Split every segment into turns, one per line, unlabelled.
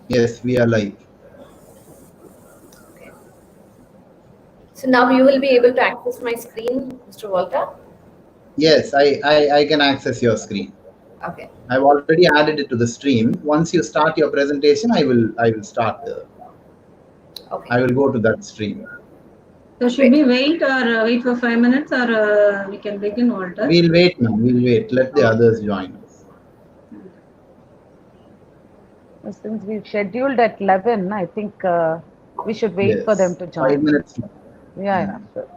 Yes, we are live.
Okay. So now you will be able to access my screen, Mr. Walter.
Yes, I can access your screen.
Okay.
I've already added it to the stream. Once you start your presentation, I will start.
Okay.
I will go to that stream.
So should
Great.
we wait or wait for 5 minutes or we can begin, Walter?
We'll wait, ma'am. We'll wait. Let the
Okay.
others join us.
Since we've scheduled at 11, I think we should wait for them
Yes,
to
5 minutes.
join. Yeah, sure.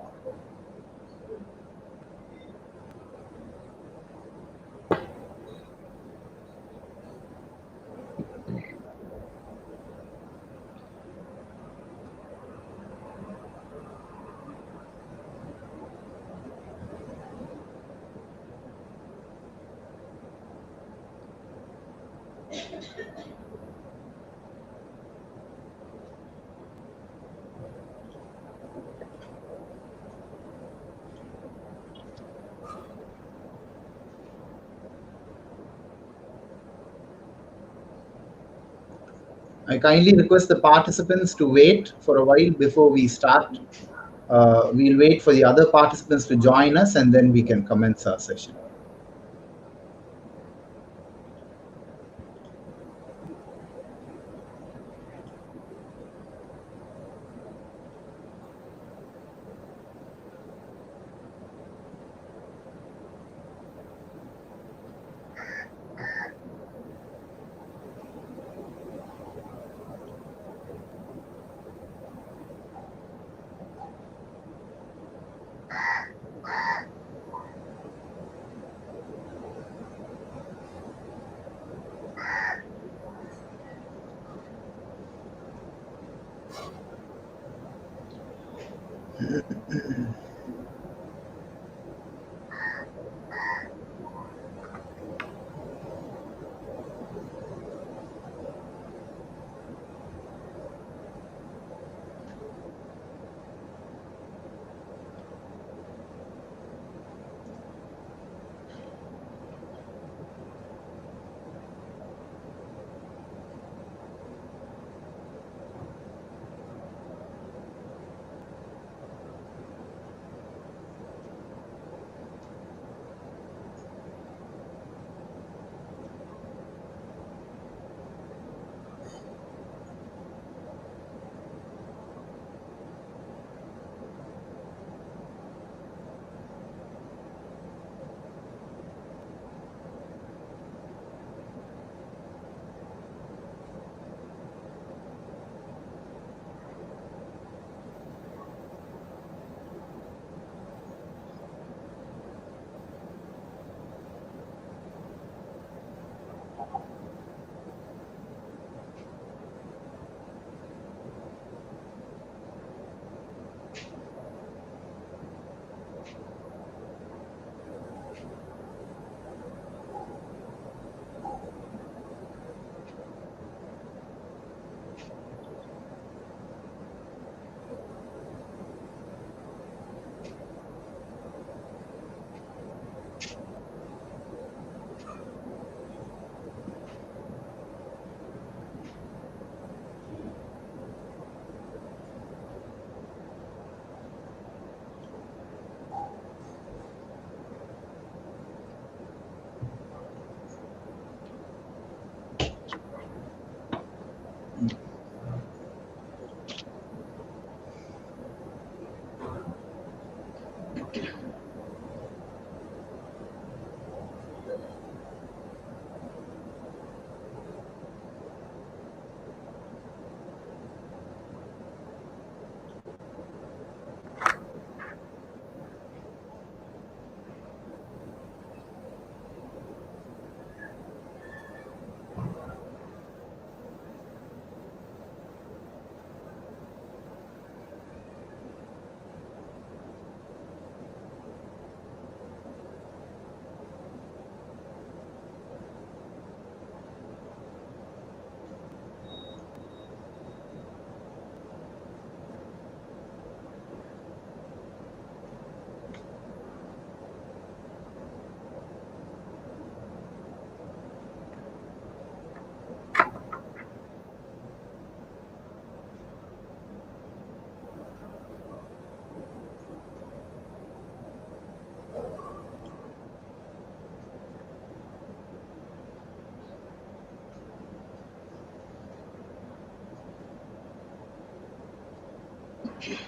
I kindly request the participants to wait for a while before we start. We'll wait for the other participants to join us and then we can commence our session.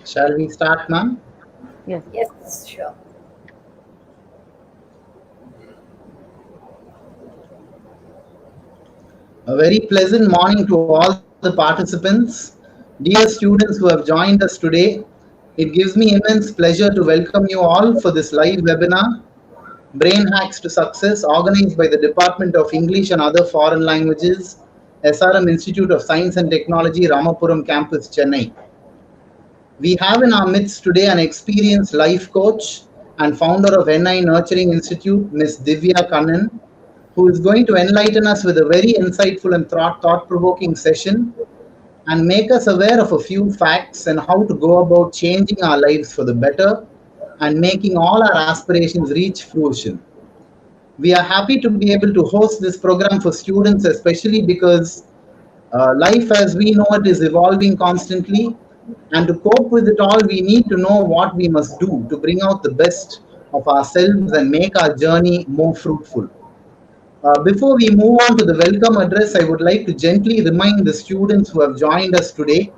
Shall we start, ma'am?
Yes.
Yes, sure.
A very pleasant morning to all the participants. Dear students who have joined us today, it gives me immense pleasure to welcome you all for this live webinar, Brain Hacks to Success, organized by the Department of English and Other Foreign Languages, SRM Institute of Science and Technology, Ramapuram Campus, Chennai. We have in our midst today an experienced life coach and founder of NI Nurturing Institute, Ms. Divya Kannan, who is going to enlighten us with a very insightful and thought-provoking session and make us aware of a few facts and how to go about changing our lives for the better and making all our aspirations reach fruition. We are happy to be able to host this program for students, especially because life as we know it is evolving constantly, and to cope with it all, we need to know what we must do to bring out the best of ourselves and make our journey more fruitful. Before we move on to the welcome address, I would like to gently remind the students who have joined us today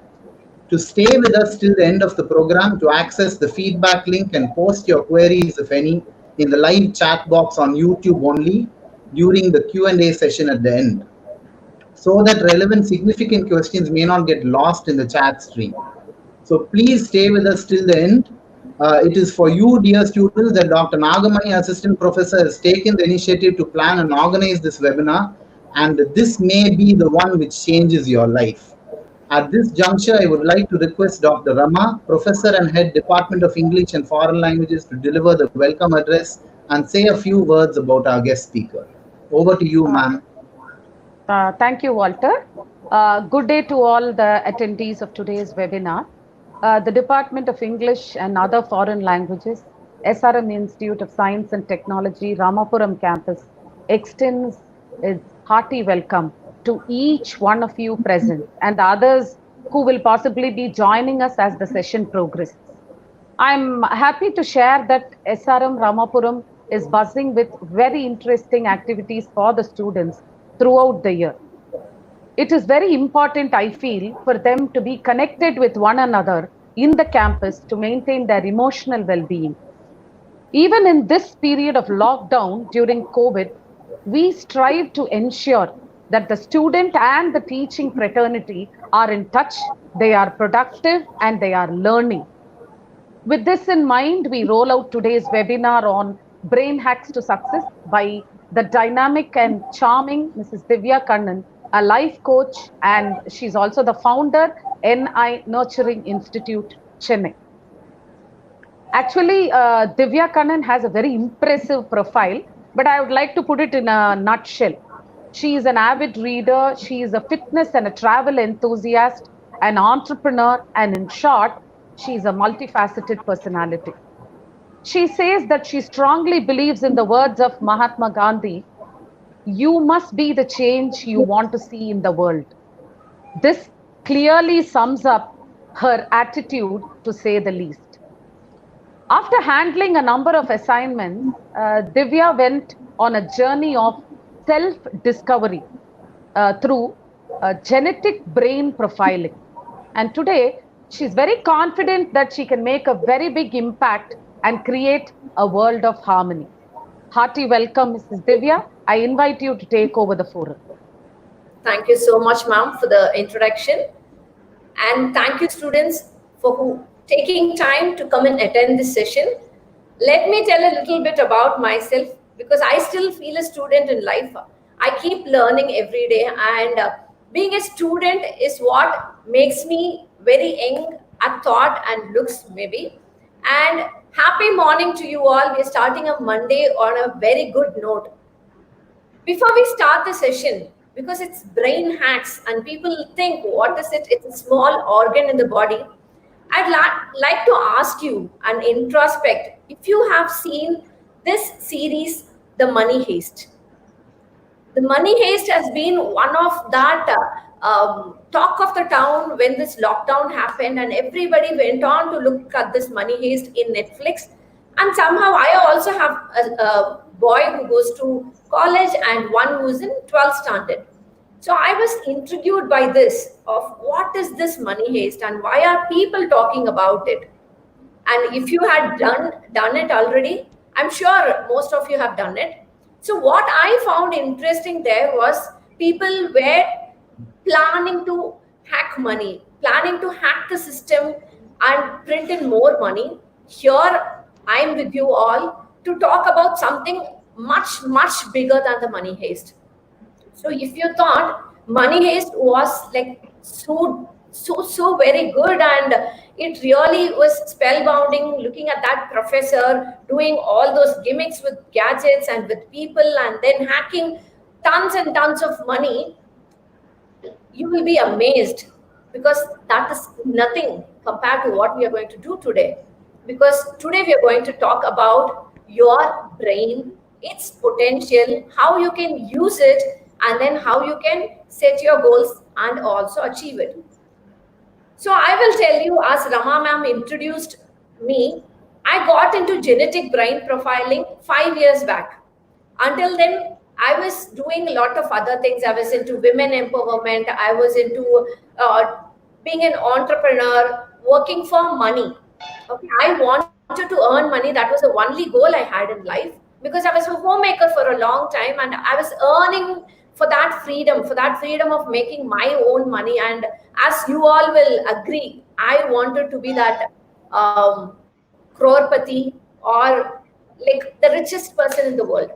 to stay with us till the end of the program to access the feedback link and post your queries, if any, in the live chat box on YouTube only during the Q&A session at the end, so that relevant significant questions may not get lost in the chat stream. So please stay with us till the end. It is for you, dear students, that Dr. Nagamani, Assistant Professor, has taken the initiative to plan and organize this webinar, and this may be the one which changes your life. At this juncture, I would like to request Dr. Rama, Professor and Head Department of English and Foreign Languages, to deliver the welcome address and say a few words about our guest speaker. Over to you, ma'am.
Thank you, Walter. Good day to all the attendees of today's webinar. The Department of English and Other Foreign Languages, SRM Institute of Science and Technology, Ramapuram Campus, extends its hearty welcome to each one of you present and others who will possibly be joining us as the session progresses. I'm happy to share that SRM Ramapuram is buzzing with very interesting activities for the students throughout the year. It is very important, I feel, for them to be connected with one another in the campus to maintain their emotional well-being. Even in this period of lockdown during COVID, we strive to ensure that the student and the teaching fraternity are in touch, they are productive, and they are learning. With this in mind, we roll out today's webinar on Brain Hacks to Success by the dynamic and charming Mrs. Divya Kannan, a life coach, and she's also the founder, NI Nurturing Institute, Chennai. Actually, Divya Kannan has a very impressive profile, but I would like to put it in a nutshell. She is an avid reader, she is a fitness and a travel enthusiast, an entrepreneur, and in short, she is a multifaceted personality. She says that she strongly believes in the words of Mahatma Gandhi, "You must be the change you want to see in the world." This clearly sums up her attitude, to say the least. After handling a number of assignments, Divya went on a journey of self-discovery through genetic brain profiling. And today, she's very confident that she can make a very big impact and create a world of harmony. Hearty welcome, Mrs. Divya. I invite you to take over the forum.
Thank you so much, ma'am, for the introduction. And thank you, students, for taking time to come and attend this session. Let me tell a little bit about myself, because I still feel a student in life. I keep learning every day, and being a student is what makes me very young at thought and looks, maybe. And happy morning to you all. We're starting a Monday on a very good note. Before we start the session, because it's brain hacks and people think, what is it? It's a small organ in the body. I'd like to ask you and introspect if you have seen this series, The Money Heist. The Money Heist has been one of that talk of the town when this lockdown happened, and everybody went on to look at this Money Heist in Netflix. And somehow I also have a boy who goes to college and one who's in 12th standard. So I was intrigued by this of what is this money heist and why are people talking about it? And if you had done it already, I'm sure most of you have done it. So what I found interesting there was people were planning to hack money, planning to hack the system and print in more money. Here I'm with you all to talk about something much bigger than the money heist. So if you thought money heist was like so very good and it really was spellbounding, looking at that professor doing all those gimmicks with gadgets and with people and then hacking tons and tons of money, you will be amazed, because that is nothing compared to what we are going to do today. Because today we are going to talk about your brain, its potential, how you can use it, and then how you can set your goals and also achieve it. So I will tell you, as Rama ma'am introduced me, I got into genetic brain profiling 5 years back. Until then, I was doing a lot of other things. I was into women empowerment. I was into being an entrepreneur, working for money. Okay, I wanted to earn money. That was the only goal I had in life, because I was a homemaker for a long time and I was earning for that freedom of making my own money. And as you all will agree, I wanted to be that crorepati, or like the richest person in the world.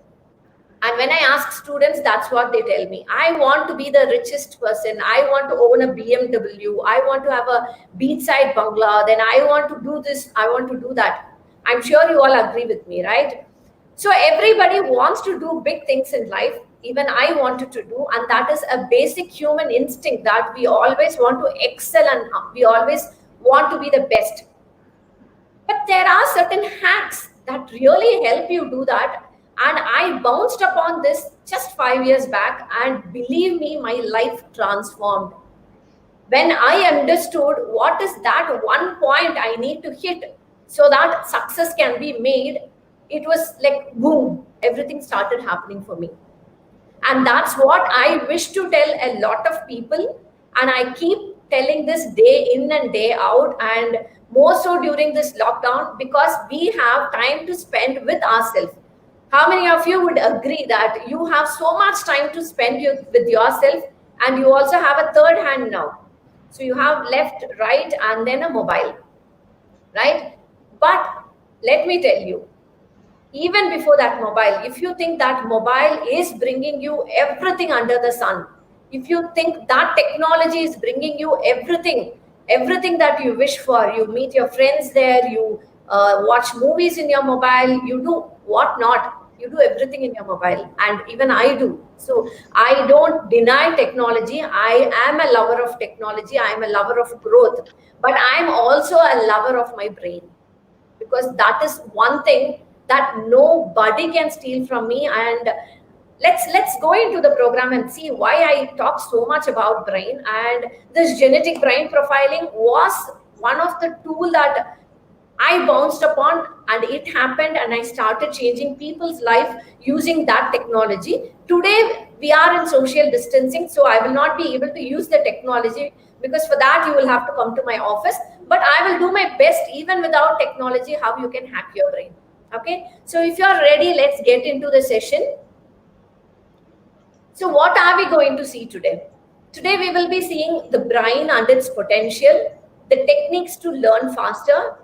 And when I ask students, that's what they tell me. I want to be the richest person. I want to own a BMW. I want to have a beachside bungalow. Then I want to do this. I want to do that. I'm sure you all agree with me, right? So everybody wants to do big things in life. Even I wanted to do. And that is a basic human instinct, that we always want to excel and we always want to be the best. But there are certain hacks that really help you do that. And I bounced upon this just 5 years back, and believe me, my life transformed. When I understood what is that one point I need to hit so that success can be made, it was like boom, everything started happening for me. And that's what I wish to tell a lot of people. And I keep telling this day in and day out, and more so during this lockdown, because we have time to spend with ourselves. How many of you would agree that you have so much time to spend with yourself, and you also have a third hand now? So you have left, right, and then a mobile, right? But let me tell you, even before that mobile, if you think that mobile is bringing you everything under the sun, if you think that technology is bringing you everything that you wish for, you meet your friends there, you watch movies in your mobile, you do what not, you do everything in your mobile, and even I do. So I don't deny technology. I am a lover of technology. I am a lover of growth, but I am also a lover of my brain, because that is one thing that nobody can steal from me. And let's go into the program and see why I talk so much about brain. And this genetic brain profiling was one of the tool that I bounced upon, and it happened, and I started changing people's life using that technology. Today we are in social distancing, so I will not be able to use the technology, because for that you will have to come to my office. But I will do my best, even without technology, how you can hack your brain. Okay, so if you are ready, let's get into the session. So what are we going to see today? Today we will be seeing the brain and its potential, the techniques to learn faster.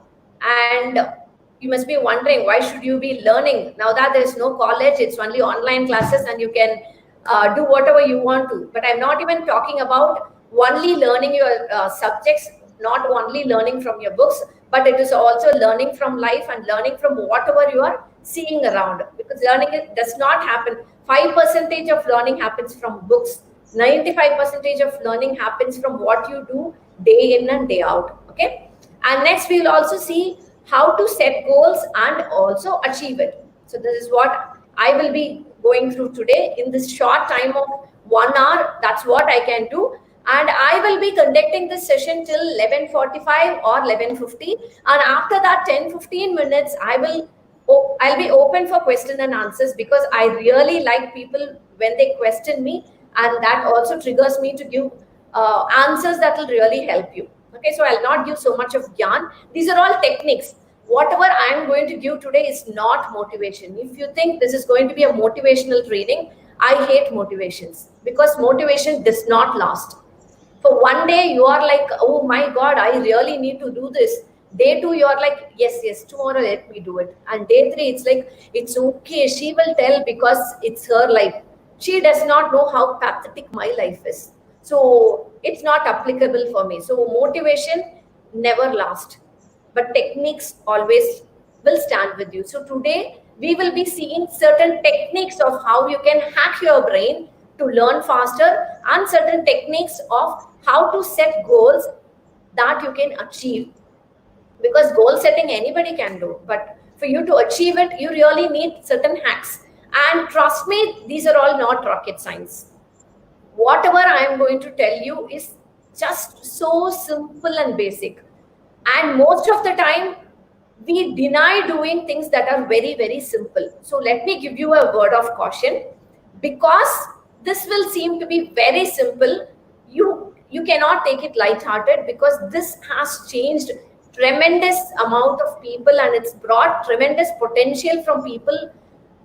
And you must be wondering, why should you be learning now that there is no college? It's only online classes and you can do whatever you want to. But I'm not even talking about only learning your subjects, not only learning from your books, but it is also learning from life and learning from whatever you are seeing around. Because learning does not happen. 5% of learning happens from books. 95% of learning happens from what you do day in and day out. Okay. And next we will also see how to set goals and also achieve it. So this is what I will be going through today in this short time of 1 hour. That's what I can do. And I will be conducting this session till 11:45 or 11:50. And after that 10-15 minutes, I'll be open for question and answers, because I really like people when they question me. and that also triggers me to give answers that will really help you. Okay, so I'll not give so much of gyan. These are all techniques. Whatever I am going to give today is not motivation. If you think this is going to be a motivational training, I hate motivations, because motivation does not last. For one day you are like, oh my god, I really need to do this. Day two you are like, yes, tomorrow let me do it. And day three it's like, it's okay, she will tell because it's her life. She does not know how pathetic my life is, so it's not applicable for me. So motivation never lasts, but techniques always will stand with you. So today we will be seeing certain techniques of how you can hack your brain to learn faster, and certain techniques of how to set goals that you can achieve. Because goal setting anybody can do, but for you to achieve it, you really need certain hacks. And trust me, these are all not rocket science. Whatever I am going to tell you is just so simple and basic. And most of the time, we deny doing things that are very, very simple. So let me give you a word of caution. Because this will seem to be very simple, you cannot take it lighthearted, because this has changed tremendous amount of people, and it's brought tremendous potential from people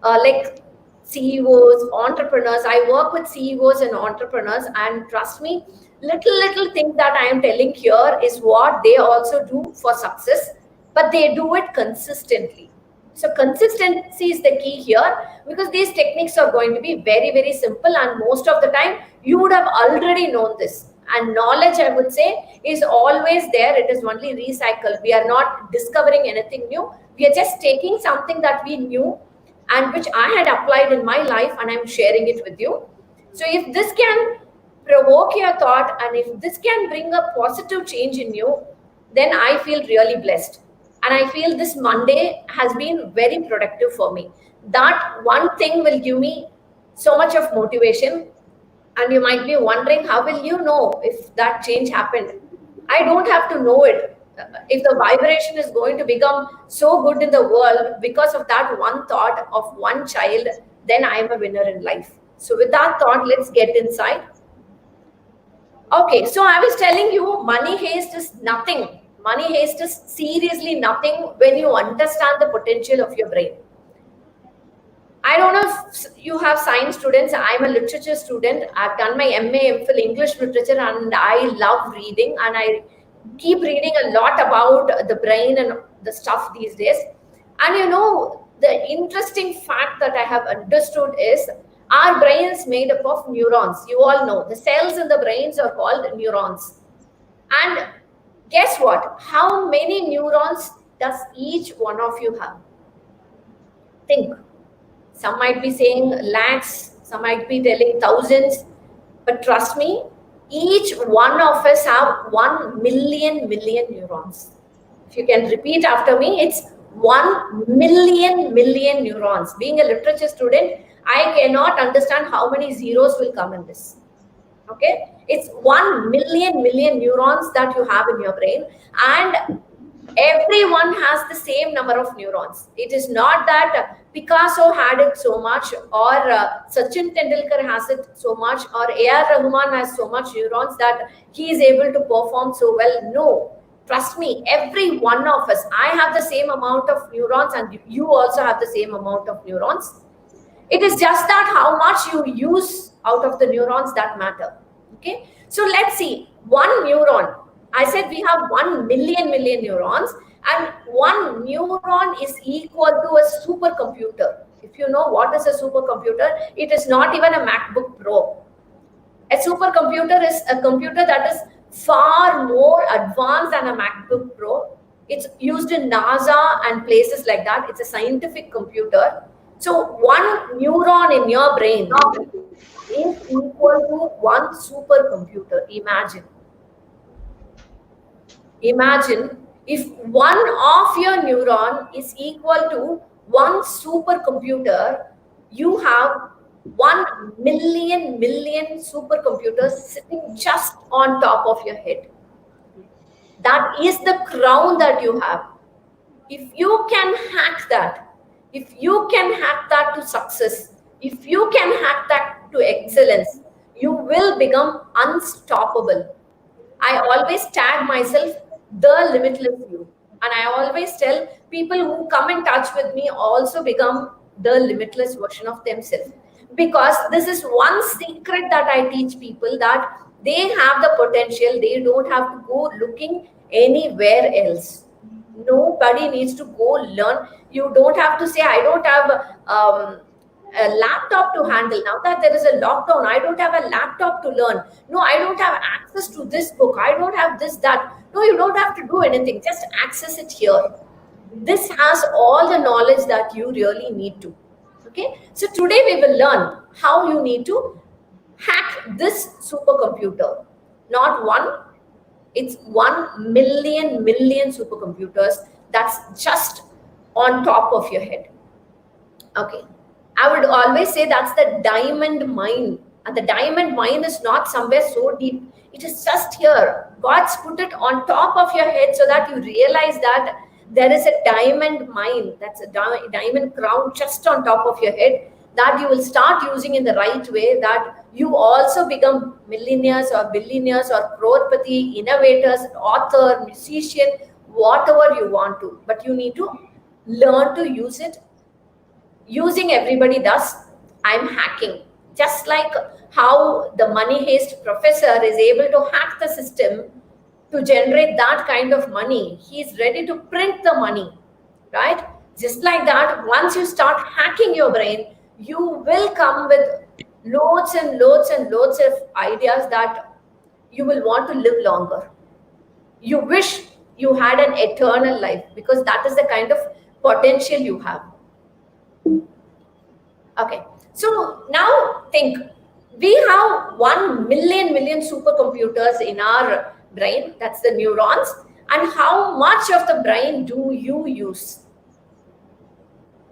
like CEOs, entrepreneurs. I work with CEOs and entrepreneurs, and trust me, little thing that I am telling here is what they also do for success, but they do it consistently. So consistency is the key here, because these techniques are going to be very, very simple, and most of the time you would have already known this. And knowledge, I would say, is always there. It is only recycled. We are not discovering anything new. We are just taking something that we knew and which I had applied in my life, and I'm sharing it with you. So if this can provoke your thought, and if this can bring a positive change in you, then I feel really blessed. And I feel this Monday has been very productive for me. That one thing will give me so much of motivation. And you might be wondering, how will you know if that change happened? I don't have to know it. If the vibration is going to become so good in the world because of that one thought of one child, then I am a winner in life. So with that thought, let's get inside. Okay, so I was telling you, money haste is nothing. Money haste is seriously nothing when you understand the potential of your brain. I don't know if you have science students. I'm a literature student. I've done my MA, MPhil English literature, and I love reading, and I keep reading a lot about the brain and the stuff these days. And you know, the interesting fact that I have understood is our brain is made up of neurons. You all know the cells in the brains are called neurons. And guess what? How many neurons does each one of you have? Think. Some might be saying lakhs, some might be telling thousands, but trust me, each one of us have 1 million neurons. If you can repeat after me, it's 1 million neurons. Being a literature student, I cannot understand how many zeros will come in this. Okay, it's 1 million neurons that you have in your brain, and everyone has the same number of neurons. It is not that Picasso had it so much, or Sachin Tendulkar has it so much, or A.R. Rahman has so much neurons that he is able to perform so well. No, trust me, every one of us, I have the same amount of neurons, and you also have the same amount of neurons. It is just that how much you use out of the neurons that matter. Okay, so let's see. One neuron, I said we have 1 million neurons, and one neuron is equal to a supercomputer. If you know what is a supercomputer, it is not even a MacBook Pro. A supercomputer is a computer that is far more advanced than a MacBook Pro. It's used in NASA and places like that. It's a scientific computer. So one neuron in your brain is equal to one supercomputer. Imagine if one of your neuron is equal to one supercomputer, you have 1 million supercomputers sitting just on top of your head. That is the crown that you have. If you can hack that, if you can hack that to success, if you can hack that to excellence, you will become unstoppable. I always tag myself the limitless you. And I always tell people who come in touch with me also become the limitless version of themselves. Because this is one secret that I teach people, that they have the potential, they don't have to go looking anywhere else. Nobody needs to go learn. You don't have to say, I don't have a laptop to handle. Now that there is a lockdown, I don't have a laptop to learn. No, I don't have access to this book. I don't have this, that. No, you don't have to do anything. Just access it here. This has all the knowledge that you really need to. Okay. So today we will learn how you need to hack this supercomputer. Not one, it's 1 million supercomputers that's just on top of your head. Okay. I would always say that's the diamond mine. And the diamond mine is not somewhere so deep. It is just here. God's put it on top of your head so that you realize that there is a diamond mine. That's a diamond crown just on top of your head that you will start using in the right way, that you also become millionaires or billionaires or crorepati, innovators, author, musician, whatever you want to. But you need to learn to use it. Using everybody does. I'm hacking. Just like how the money heist professor is able to hack the system to generate that kind of money. He's ready to print the money, right? Just like that, once you start hacking your brain, you will come with loads and loads and loads of ideas that you will want to live longer. You wish you had an eternal life, because that is the kind of potential you have. Okay, so now think, we have 1 million supercomputers in our brain, that's the neurons. And how much of the brain do you use?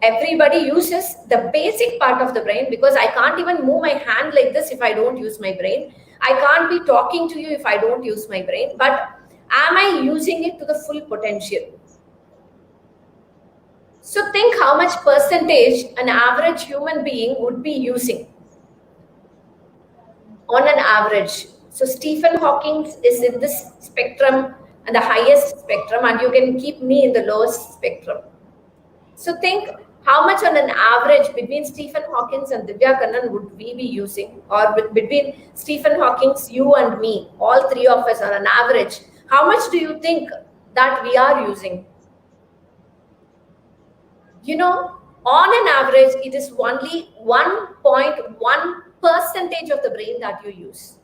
Everybody uses the basic part of the brain, because I can't even move my hand like this if I don't use my brain. I can't be talking to you if I don't use my brain. But am I using it to the full potential? So think how much percentage an average human being would be using on an average. So Stephen Hawking is in this spectrum, and the highest spectrum, and you can keep me in the lowest spectrum. So think how much on an average between Stephen Hawking and Divya Kannan would we be using, or between Stephen Hawking, you and me, all three of us on an average, how much do you think that we are using? You know, on an average, it is only 1.1% of the brain that you use.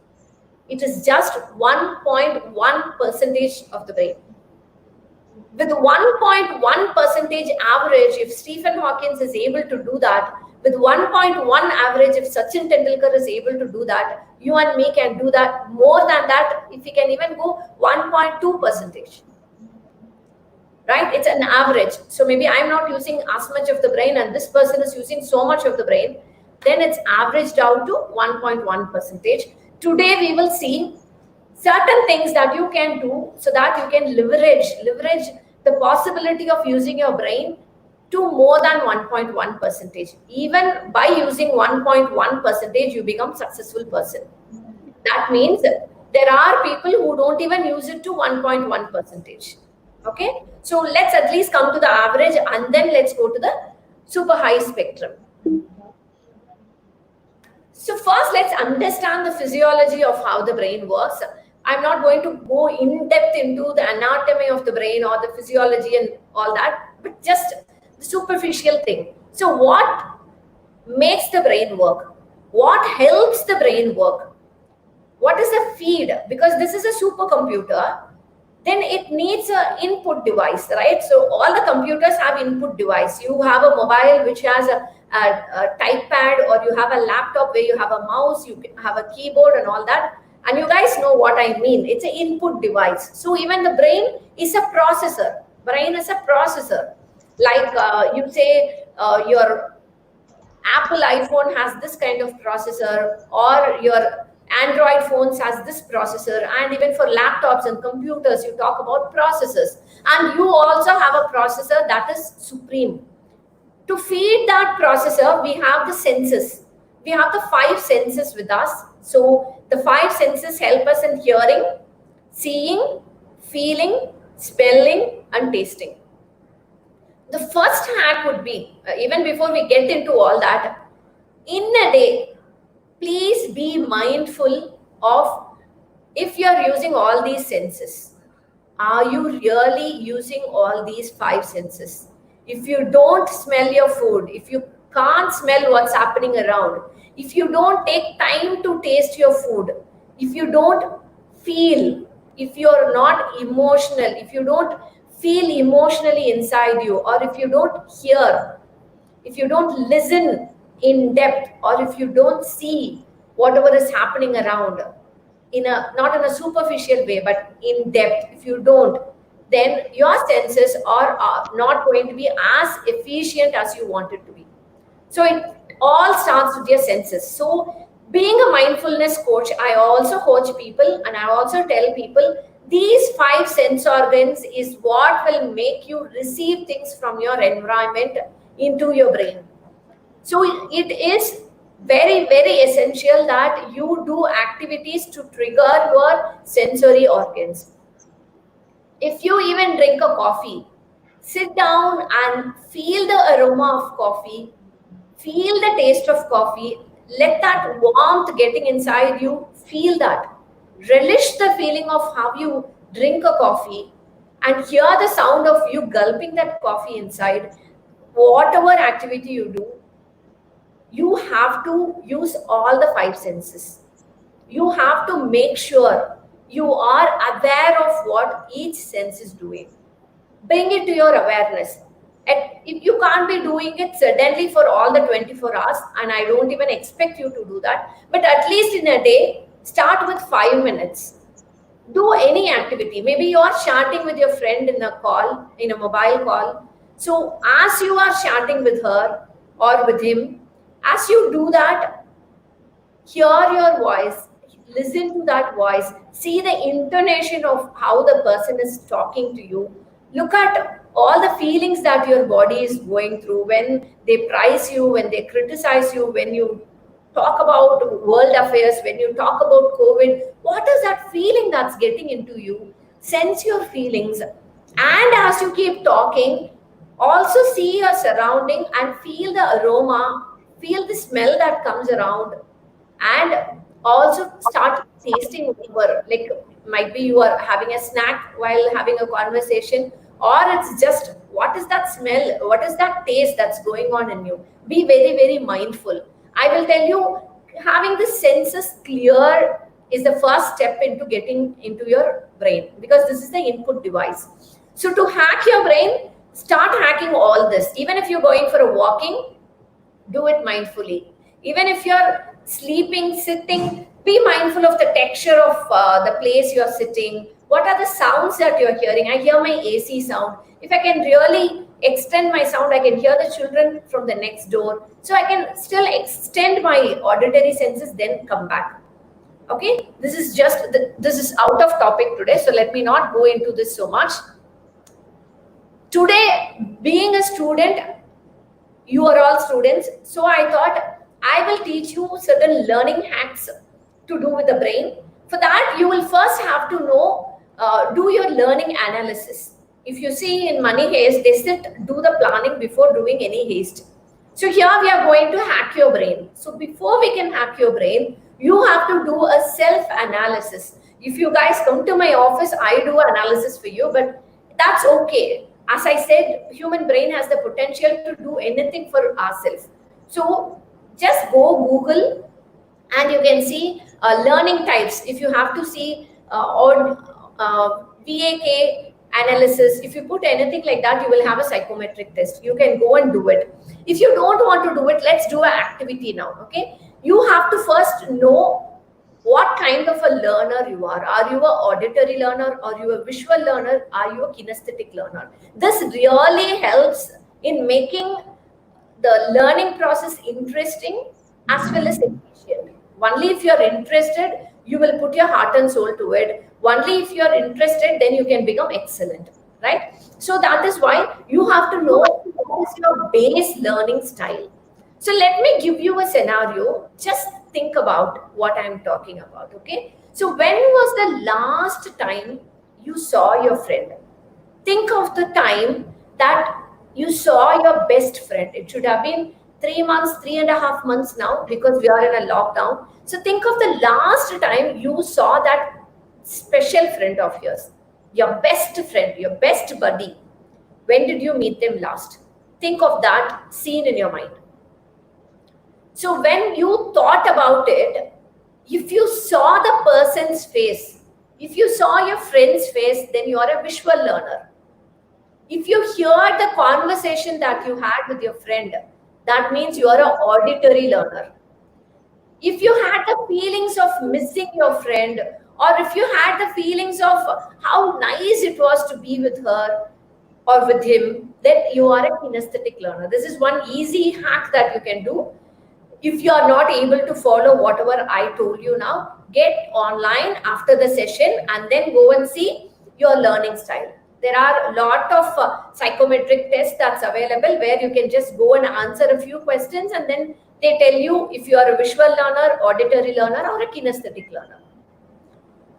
It is just 1.1% of the brain. With 1.1% average, if Stephen Hawking is able to do that, with 1.1 average, if Sachin Tendulkar is able to do that, you and me can do that. More than that, if we can even go 1.2%. Right? It's an average. So maybe I'm not using as much of the brain and this person is using so much of the brain. Then it's averaged out to 1.1%. Today we will see certain things that you can do so that you can leverage the possibility of using your brain to more than 1.1%. Even by using 1.1%, you become a successful person. That means there are people who don't even use it to 1.1%. Okay, so let's at least come to the average, and then let's go to the super high spectrum. So first, let's understand the physiology of how the brain works. I'm not going to go in depth into the anatomy of the brain or the physiology and all that, but just the superficial thing. So what makes the brain work? What helps the brain work? What is the feed? Because this is a supercomputer, then it needs an input device, right? So all the computers have input device. You have a mobile which has a type pad, or you have a laptop where you have a mouse, you have a keyboard and all that. And you guys know what I mean. It's an input device. So even the brain is a processor. Brain is a processor. Like you say your Apple iPhone has this kind of processor, or your Android phones has this processor, and even for laptops and computers, you talk about processors. And you also have a processor that is supreme. To feed that processor, we have the senses. We have the 5 senses with us. So the five senses help us in hearing, seeing, feeling, smelling, and tasting. The first hack would be, even before we get into all that, in a day, please be mindful of if you are using all these senses. Are you really using all these five senses? If you don't smell your food, if you can't smell what's happening around, if you don't take time to taste your food, if you don't feel, if you're not emotional, if you don't feel emotionally inside you, or if you don't hear, if you don't listen in depth, or if you don't see whatever is happening around in a not in a superficial way but in depth, if you don't, then your senses are not going to be as efficient as you want it to be. So it all starts with your senses. So being a mindfulness coach, I also coach people and I also tell people these five sense organs is what will make you receive things from your environment into your brain. So it is very, very essential that you do activities to trigger your sensory organs. If you even drink a coffee, sit down and feel the aroma of coffee, feel the taste of coffee, let that warmth getting inside you, feel that. Relish the feeling of how you drink a coffee and hear the sound of you gulping that coffee inside. Whatever activity you do, you have to use all the five senses. You have to make sure you are aware of what each sense is doing. Bring it to your awareness. And if you can't be doing it suddenly for all the 24 hours, and I don't even expect you to do that, but at least in a day, start with 5 minutes. Do any activity. Maybe you are chatting with your friend in a call, in a mobile call. So as you are chatting with her or with him, as you do that, hear your voice, listen to that voice, see the intonation of how the person is talking to you. Look at all the feelings that your body is going through when they praise you, when they criticize you, when you talk about world affairs, when you talk about COVID. What is that feeling that's getting into you? Sense your feelings. And as you keep talking, also see your surrounding and feel the aroma, feel the smell that comes around, and also start tasting over. Like, might be you are having a snack while having a conversation, or it's just what is that smell, what is that taste that's going on in you. Be very, very mindful. I will tell you, having the senses clear is the first step into getting into your brain, because this is the input device. So to hack your brain, start hacking all this. Even if you're going for a walking, do it mindfully. Even if you're sleeping, sitting, be mindful of the texture of the place you're sitting. What are the sounds that you're hearing? I hear my AC sound. If I can really extend my sound, I can hear the children from the next door. So I can still extend my auditory senses, then come back. Okay, this is out of topic today, so let me not go into this so much. Today, being a student, you are all students, so I thought I will teach you certain learning hacks to do with the brain. For that, you will first have to know, do your learning analysis. If you see in Money Haste, they do the planning before doing any haste. So here we are going to hack your brain. So before we can hack your brain, you have to do a self-analysis. If you guys come to my office, I do analysis for you, but that's okay. As I said, human brain has the potential to do anything for ourselves. So just go Google and you can see learning types. If you have to see VAK analysis, if you put anything like that, you will have a psychometric test. You can go and do it. If you don't want to do it, let's do an activity now, okay? You have to first know what kind of a learner you are. Are you an auditory learner? Are you a visual learner? Are you a kinesthetic learner? This really helps in making the learning process interesting as well as efficient. Only if you're interested, you will put your heart and soul to it. Only if you're interested, then you can become excellent, right? So that is why you have to know what is your base learning style. So let me give you a scenario. Just think about what I'm talking about, okay? So when was the last time you saw your friend? Think of the time that you saw your best friend. It should have been 3 months, 3.5 months now, because we are in a lockdown. So think of the last time you saw that special friend of yours, your best friend, your best buddy. When did you meet them last? Think of that scene in your mind. So when you thought about it, if you saw the person's face, if you saw your friend's face, then you are a visual learner. If you hear the conversation that you had with your friend, that means you are an auditory learner. If you had the feelings of missing your friend, or if you had the feelings of how nice it was to be with her or with him, then you are a kinesthetic learner. This is one easy hack that you can do. If you are not able to follow whatever I told you now, get online after the session and then go and see your learning style. There are a lot of psychometric tests that's available where you can just go and answer a few questions, and then they tell you if you are a visual learner, auditory learner, or a kinesthetic learner.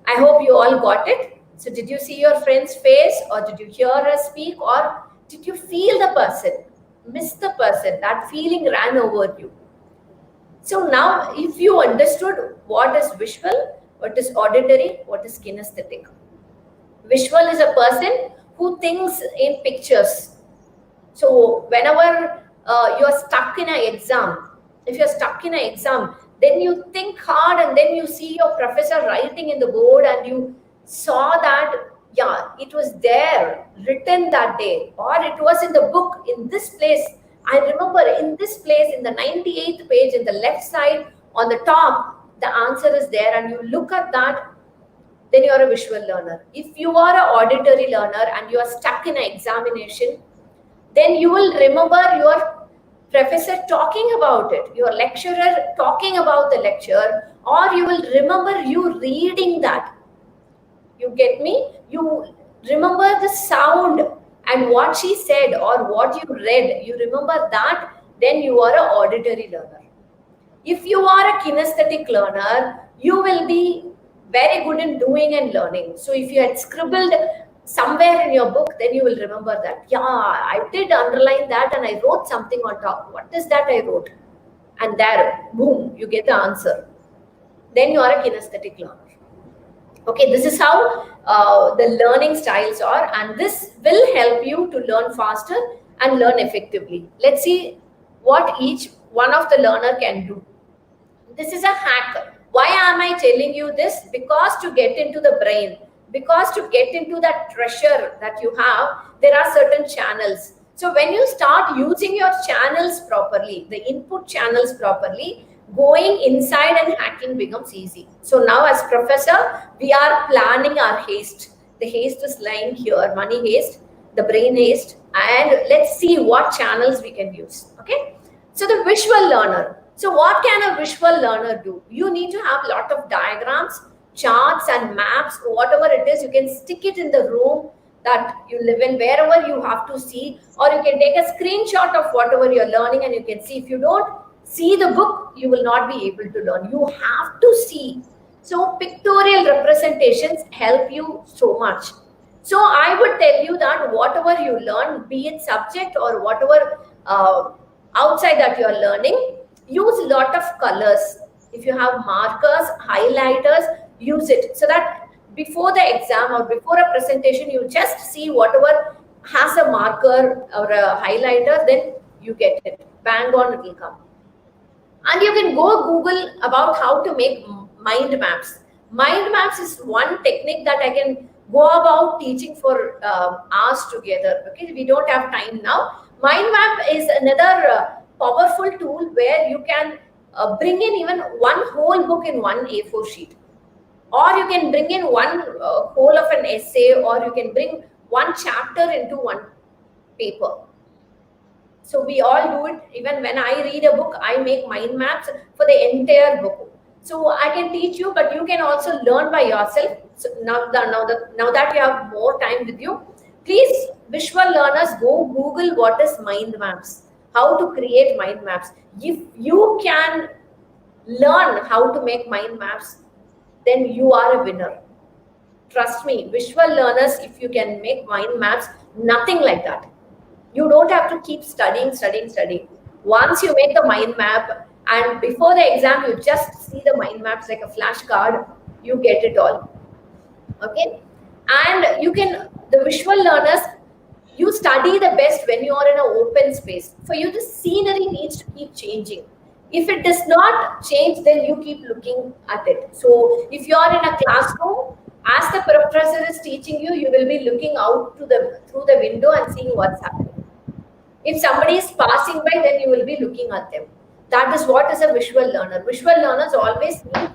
I hope you all got it. So did you see your friend's face, or did you hear her speak, or did you feel the person, miss the person, that feeling ran over you? So now if you understood what is visual, what is auditory, what is kinesthetic. Visual is a person who thinks in pictures. So whenever you're stuck in an exam, if you're stuck in an exam, then you think hard and then you see your professor writing in the board and you saw that, yeah, it was there, written that day, or it was in the book in this place. I remember in this place, in the 98th page, in the left side, on the top, the answer is there, and you look at that, then you are a visual learner. If you are an auditory learner and you are stuck in an examination, then you will remember your professor talking about it, your lecturer talking about the lecture, or you will remember you reading that. You get me? You remember the sound and what she said or what you read, you remember that, then you are an auditory learner. If you are a kinesthetic learner, you will be very good in doing and learning. So if you had scribbled somewhere in your book, then you will remember that, yeah, I did underline that and I wrote something on top. What is that I wrote? And there, boom, you get the answer. Then you are a kinesthetic learner. Okay, this is how the learning styles are, and this will help you to learn faster and learn effectively. Let's see what each one of the learner can do. This is a hack. Why am I telling you this? Because to get into the brain, because to get into that treasure that you have, there are certain channels. So when you start using your channels properly, the input channels properly, going inside and hacking becomes easy. So now as professor, we are planning our haste. The haste is lying here, money haste, the brain haste, and let's see what channels we can use. Okay. So the visual learner. So what can a visual learner do? You need to have a lot of diagrams, charts and maps, whatever it is, you can stick it in the room that you live in, wherever you have to see, or you can take a screenshot of whatever you're learning and you can see. If you don't see the book, you will not be able to learn. You have to see. So pictorial representations help you so much. So I would tell you that whatever you learn, be it subject or whatever outside that you are learning, use a lot of colors. If you have markers, highlighters, use it so that before the exam or before a presentation, you just see whatever has a marker or a highlighter, then you get it. Bang on, it will come. And you can go Google about how to make mind maps. Mind maps is one technique that I can go about teaching for hours together. Okay, we don't have time now. Mind map is another powerful tool where you can bring in even one whole book in one A4 sheet. Or you can bring in one whole of an essay, or you can bring one chapter into one paper. So we all do it. Even when I read a book, I make mind maps for the entire book. So I can teach you, but you can also learn by yourself. So now that you have more time with you, please, visual learners, go Google what is mind maps, how to create mind maps. If you can learn how to make mind maps, then you are a winner. Trust me, visual learners, if you can make mind maps, nothing like that. You don't have to keep studying. Once you make the mind map, and before the exam, you just see the mind maps like a flashcard, you get it all. Okay? And you can, the visual learners, you study the best when you are in an open space. For you, the scenery needs to keep changing. If it does not change, then you keep looking at it. So if you are in a classroom, as the professor is teaching you, you will be looking out to through the window and seeing what's happening. If somebody is passing by, then you will be looking at them. That is what is a visual learner. Visual learners always need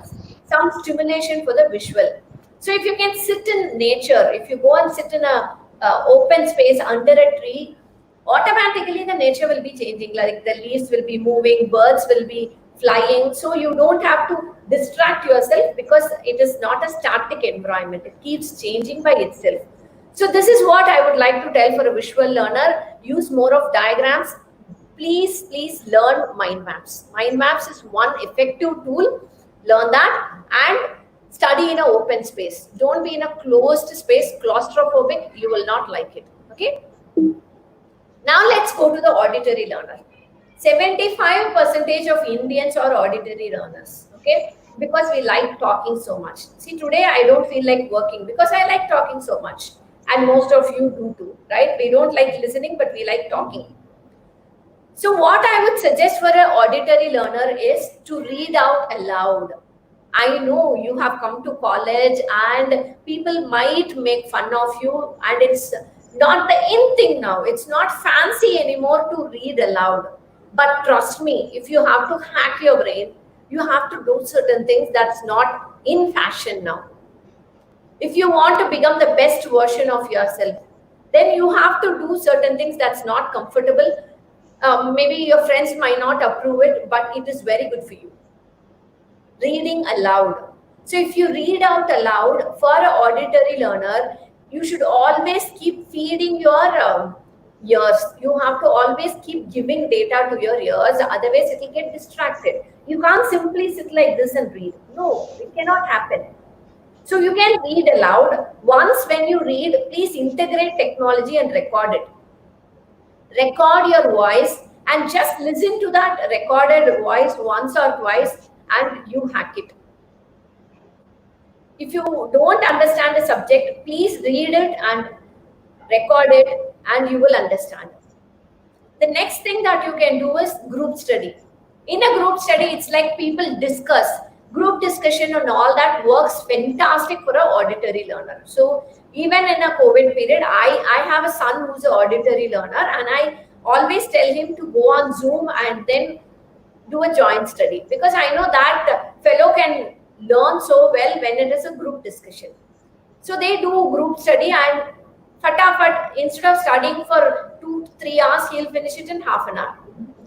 some stimulation for the visual. So if you can sit in nature, if you go and sit in a open space under a tree, automatically the nature will be changing. Like the leaves will be moving, birds will be flying. So you don't have to distract yourself because it is not a static environment. It keeps changing by itself. So this is what I would like to tell for a visual learner. Use more of diagrams. Please learn mind maps. Mind maps is one effective tool. Learn that and study in an open space. Don't be in a closed space, claustrophobic. You will not like it. Okay. Now let's go to the auditory learner. 75% of Indians are auditory learners. Okay. Because we like talking so much. See, today I don't feel like working because I like talking so much. And most of you do too, right? We don't like listening, but we like talking. So what I would suggest for an auditory learner is to read out aloud. I know you have come to college and people might make fun of you, and it's not the in thing now. It's not fancy anymore to read aloud. But trust me, if you have to hack your brain, you have to do certain things that's not in fashion now. If you want to become the best version of yourself, then you have to do certain things that's not comfortable. Maybe your friends might not approve it, but it is very good for you. Reading aloud. So if you read out aloud for an auditory learner, you should always keep feeding your ears. You have to always keep giving data to your ears, otherwise it will get distracted. You can't simply sit like this and read. No, it cannot happen. So you can read aloud. Once when you read, please integrate technology and record it. Record your voice and just listen to that recorded voice once or twice and you hack it. If you don't understand the subject, please read it and record it and you will understand. The next thing that you can do is group study. In a group study, it's like people discuss. Group discussion and all that works fantastic for an auditory learner. So even in a COVID period, I have a son who's an auditory learner and I always tell him to go on Zoom and then do a joint study because I know that fellow can learn so well when it is a group discussion. So they do group study and fatafat, instead of studying for 2-3 hours, he'll finish it in half an hour.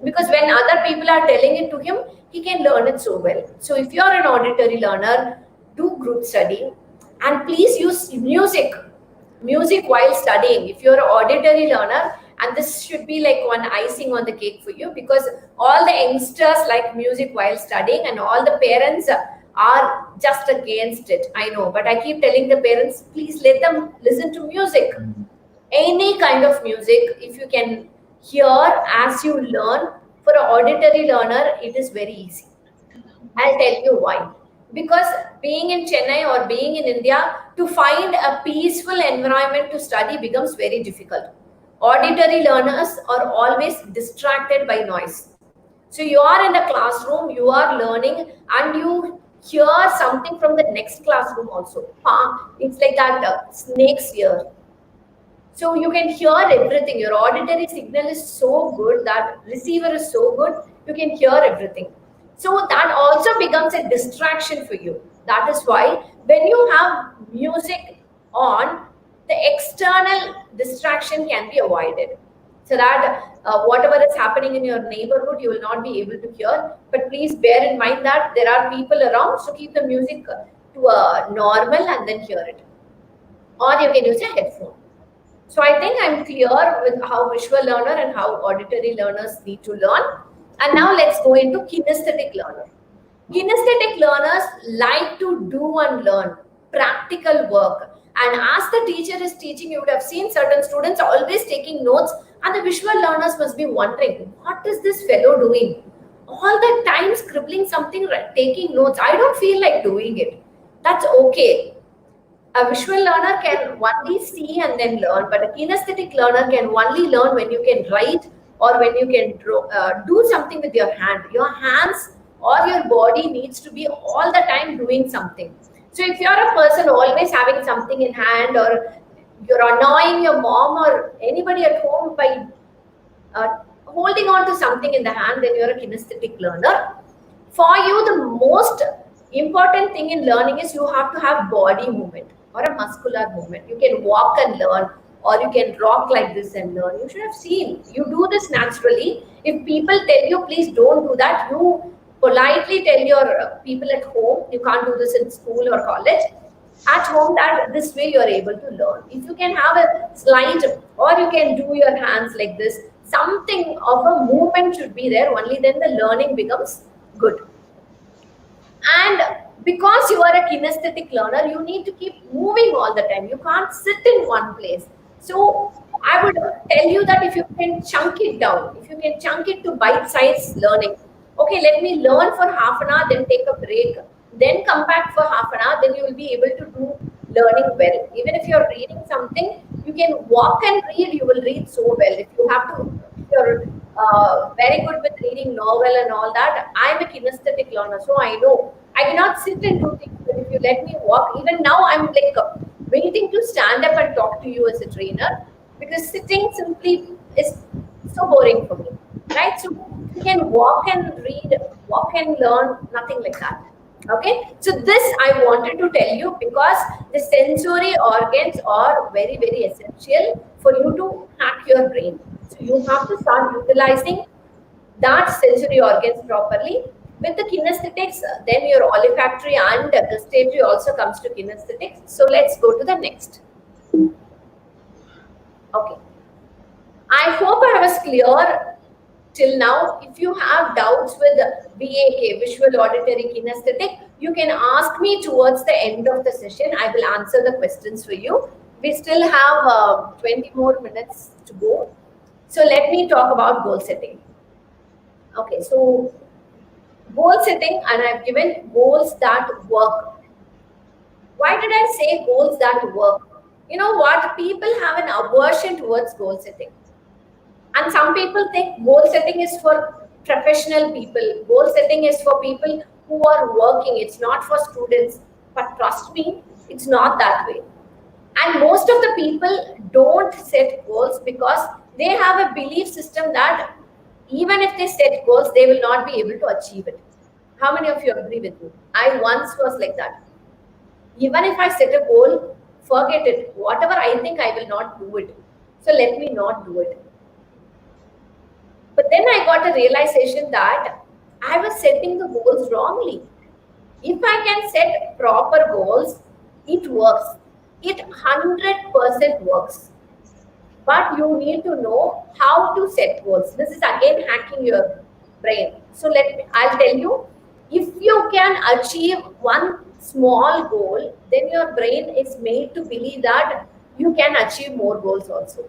Because when other people are telling it to him, he can learn it so well. So if you are an auditory learner, do group study and please use music while studying. If you're an auditory learner, and this should be like one icing on the cake for you because all the youngsters like music while studying and all the parents are just against it. I know, but I keep telling the parents, please let them listen to music. Any kind of music, if you can hear as you learn, for an auditory learner, it is very easy. I'll tell you why. Because being in Chennai or being in India, to find a peaceful environment to study becomes very difficult. Auditory learners are always distracted by noise. So you are in the classroom, you are learning and you hear something from the next classroom also. It's like that snake's ear. So you can hear everything. Your auditory signal is so good, that receiver is so good, you can hear everything. So that also becomes a distraction for you. That is why when you have music on, the external distraction can be avoided. So that whatever is happening in your neighborhood, you will not be able to hear. But please bear in mind that there are people around, so keep the music to a normal and then hear it. Or you can use a headphone. So I think I'm clear with how visual learner and how auditory learners need to learn. And now let's go into kinesthetic learner. Kinesthetic learners like to do and learn practical work. And as the teacher is teaching, you would have seen certain students always taking notes, and the visual learners must be wondering, what is this fellow doing? All the time scribbling something, taking notes. I don't feel like doing it. That's okay. A visual learner can only see and then learn, but a kinesthetic learner can only learn when you can write or when you can draw, do something with your hand. Your hands or your body needs to be all the time doing something. So if you're a person always having something in hand, or you're annoying your mom or anybody at home by holding on to something in the hand, then you're a kinesthetic learner. For you, the most important thing in learning is you have to have body movement or a muscular movement. You can walk and learn, or you can rock like this and learn. You should have seen. You do this naturally. If people tell you, please don't do that, you politely tell your people at home, you can't do this in school or college. At home, that this way you're able to learn. If you can have a slide, or you can do your hands like this, something of a movement should be there, only then the learning becomes good. And because you are a kinesthetic learner, you need to keep moving all the time. You can't sit in one place. So I would tell you that if you can chunk it down, if you can chunk it to bite-sized learning, okay, let me learn for half an hour, then take a break, then come back for half an hour, then you will be able to do learning well. Even if you're reading something, you can walk and read, you will read so well. If you have to, if you're very good with reading novel and all that, I'm a kinesthetic learner, so I know. I cannot sit and do things, but if you let me walk, even now I'm like waiting to stand up and talk to you as a trainer, because sitting simply is so boring for me, right? So you can walk and read, walk and learn, nothing like that. Okay, so this I wanted to tell you because the sensory organs are very, very essential for you to hack your brain. So you have to start utilizing that sensory organs properly. With the kinesthetics, then your olfactory and gustatory also comes to kinesthetics. So let's go to the next. Okay, I hope I was clear till now. If you have doubts with VAK, visual, auditory, kinesthetic, you can ask me towards the end of the session. I will answer the questions for you. We still have 20 more minutes to go. So let me talk about goal setting. Okay, so goal setting, and I've given goals that work. Why did I say goals that work? You know what? People have an aversion towards goal setting. And some people think goal setting is for professional people. Goal setting is for people who are working. It's not for students. But trust me, it's not that way. And most of the people don't set goals because they have a belief system that even if they set goals, they will not be able to achieve it. How many of you agree with me? I once was like that. Even if I set a goal, forget it. Whatever I think, I will not do it. So let me not do it. But then I got a realization that I was setting the goals wrongly. If I can set proper goals, it works. It 100% works. But you need to know how to set goals. This is again hacking your brain. So I'll tell you, if you can achieve one small goal, then your brain is made to believe that you can achieve more goals also.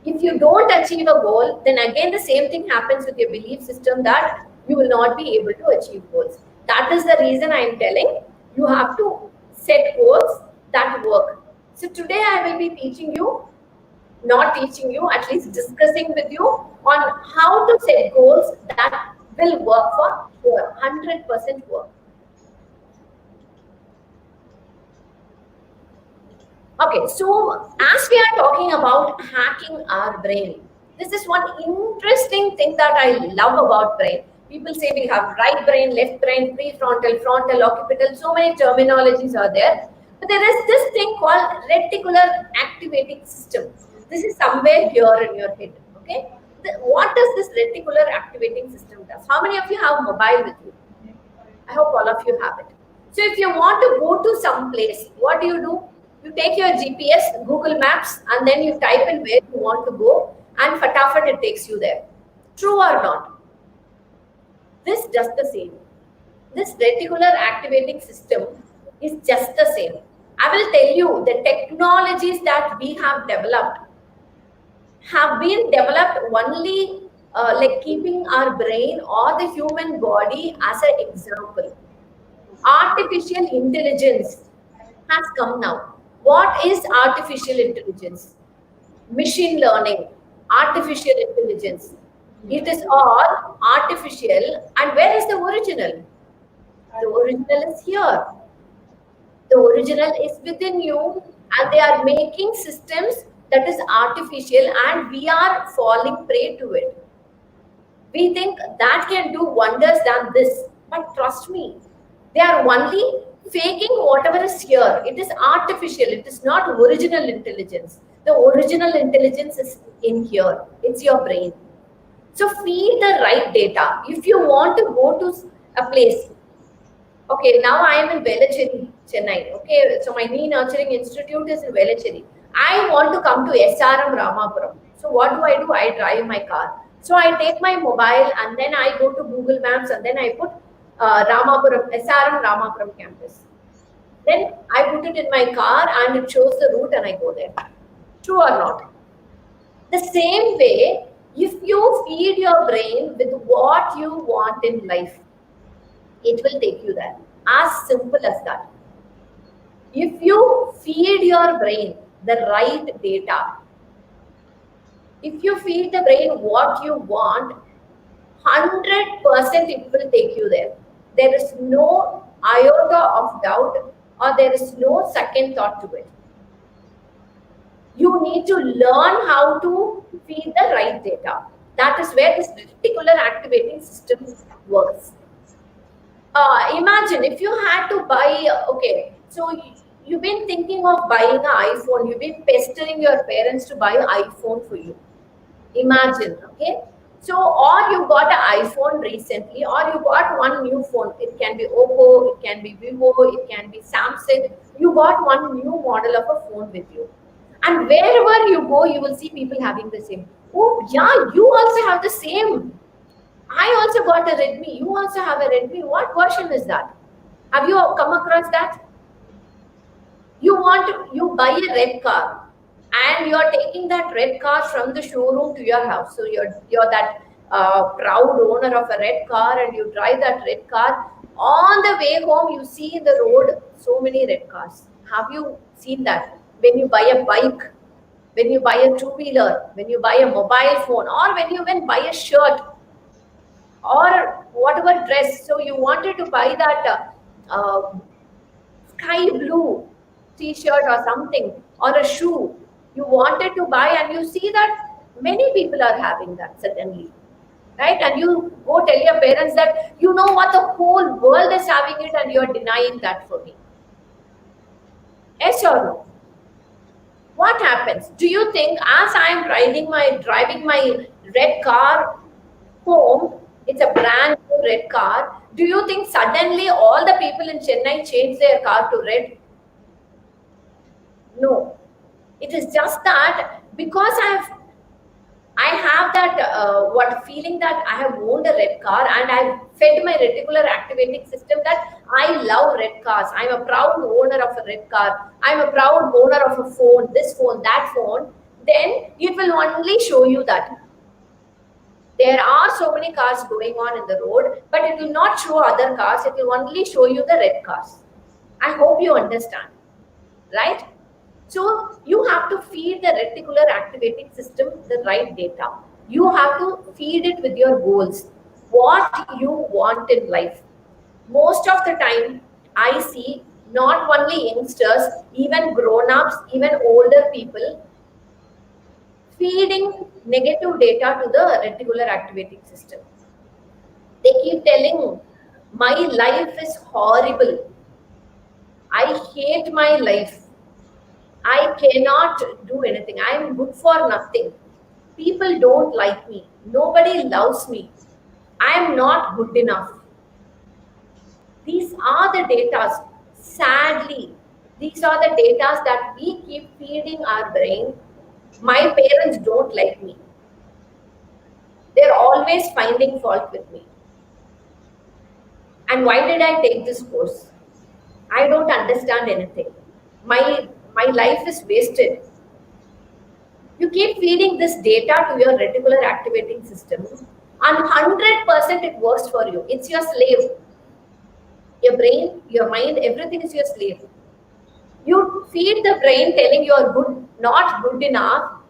If you don't achieve a goal, then again the same thing happens with your belief system that you will not be able to achieve goals. That is the reason I am telling you have to set goals that work. So today I will be teaching you, not teaching you, at least discussing with you on how to set goals that will work for sure, 100% work. Okay, so as we are talking about hacking our brain, this is one interesting thing that I love about brain. People say we have right brain, left brain, prefrontal, frontal, occipital, so many terminologies are there. But there is this thing called reticular activating system. This is somewhere here in your head, okay? What does this reticular activating system does? How many of you have mobile with you? I hope all of you have it. So if you want to go to some place, what do? You take your GPS, Google Maps, and then you type in where you want to go, and fatafat it takes you there. True or not? This does the same. this reticular activating system is just the same. I will tell you the technologies that we have developed have been developed only like keeping our brain or the human body as an example. Artificial intelligence has come now. What is artificial intelligence? Machine learning, artificial intelligence. It is all artificial. And where is the original? The original is here. The original is within you, and they are making systems that is artificial, and we are falling prey to it. We think that can do wonders than this, but trust me, they are only faking whatever is here. It is artificial, it is not original intelligence. The original intelligence is in here, it's your brain. So feed the right data. If you want to go to a place, okay, now I am in Velachery, Chennai. Okay, so my knee nurturing institute is in Velachery. I want to come to SRM Ramapuram. So what do? I drive my car. So I take my mobile and then I go to Google Maps and then I put Ramapuram, SRM Ramapuram campus. Then I put it in my car and it shows the route and I go there. True or not? The same way, if you feed your brain with what you want in life, it will take you there. As simple as that. If you feed your brain the right data, if you feed the brain what you want, 100% it will take you there. There is no iota of doubt or there is no second thought to it. You need to learn how to feed the right data. That is where this reticular activating system works. Imagine if you had to buy, okay, so you've been thinking of buying an iPhone, you've been pestering your parents to buy an iPhone for you. Imagine, okay? So, or you got an iPhone recently, or you got one new phone. It can be Oppo, it can be Vivo, it can be Samsung. You got one new model of a phone with you. And wherever you go, you will see people having the same. Oh, yeah, you also have the same. I also got a Redmi. You also have a Redmi. What version is that? Have you come across that? You buy a red car and you're taking that red car from the showroom to your house. So you're that proud owner of a red car and you drive that red car. On the way home, you see in the road so many red cars. Have you seen that? When you buy a bike, when you buy a two-wheeler, when you buy a mobile phone, or when you buy a shirt, or whatever dress. So you wanted to buy that sky blue t-shirt or something, or a shoe you wanted to buy, and you see that many people are having that suddenly, right? And you go tell your parents that, you know what, the whole world is having it and you're denying that for me. Yes or no? What happens? Do you think as I am driving my red car home, it's a brand new red car, do you think suddenly all the people in Chennai change their car to red? No. It is just that because I have that what feeling that I have owned a red car and I've fed my reticular activating system that I love red cars. I'm a proud owner of a red car. I'm a proud owner of a phone, this phone, that phone. Then it will only show you that. There are so many cars going on in the road, but it will not show other cars. It will only show you the red cars. I hope you understand, right? So you have to feed the reticular activating system the right data. You have to feed it with your goals, what you want in life. Most of the time, I see not only youngsters, even grown-ups, even older people, feeding negative data to the reticular activating system. They keep telling, my life is horrible. I hate my life. I cannot do anything. I am good for nothing. People don't like me. Nobody loves me. I am not good enough. These are the data. Sadly, these are the data that we keep feeding our brain. My parents don't like me. They're always finding fault with me. And why did I take this course? I don't understand anything. My life is wasted. You keep feeding this data to your reticular activating system, and 100% it works for you. It's your slave. Your brain, your mind, everything is your slave. You feed the brain telling you are good, not good enough,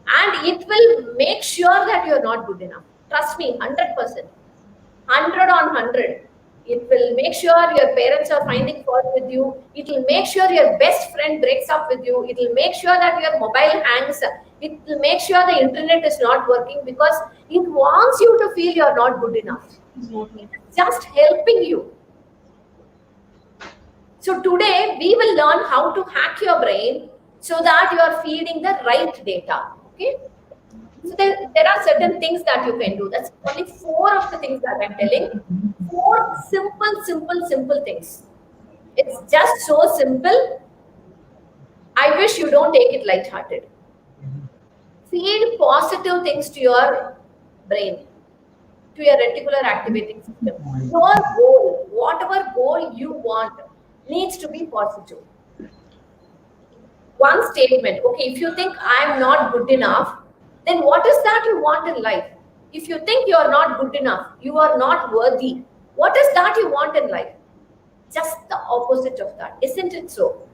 and it will make sure that you are not good enough. Trust me, 100%. 100 on 100. It will make sure your parents are finding fault with you. It will make sure your best friend breaks up with you. It will make sure that your mobile hangs. It will make sure the internet is not working, because it wants you to feel you are not good enough. It's just helping you. So today we will learn how to hack your brain so that you are feeding the right data. Okay. So there are certain things that you can do. That's only 4 of the things that I'm telling. 4 simple things. It's just so simple. I wish you don't take it lighthearted. Feed positive things to your brain, to your reticular activating system. Your goal, whatever goal you want, needs to be positive. One statement, okay, if you think I'm not good enough, then what is that you want in life? If you think you are not good enough, you are not worthy, what is that you want in life? Just the opposite of that, isn't it so?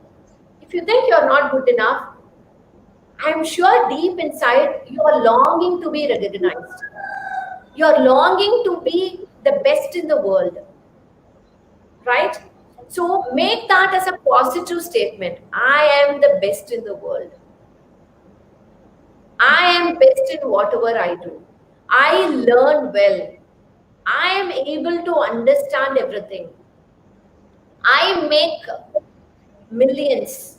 If you think you are not good enough, I'm sure deep inside you are longing to be recognized. You are longing to be the best in the world, right? So make that as a positive statement. I am the best in the world. I am best in whatever I do. I learn well. I am able to understand everything. I make millions.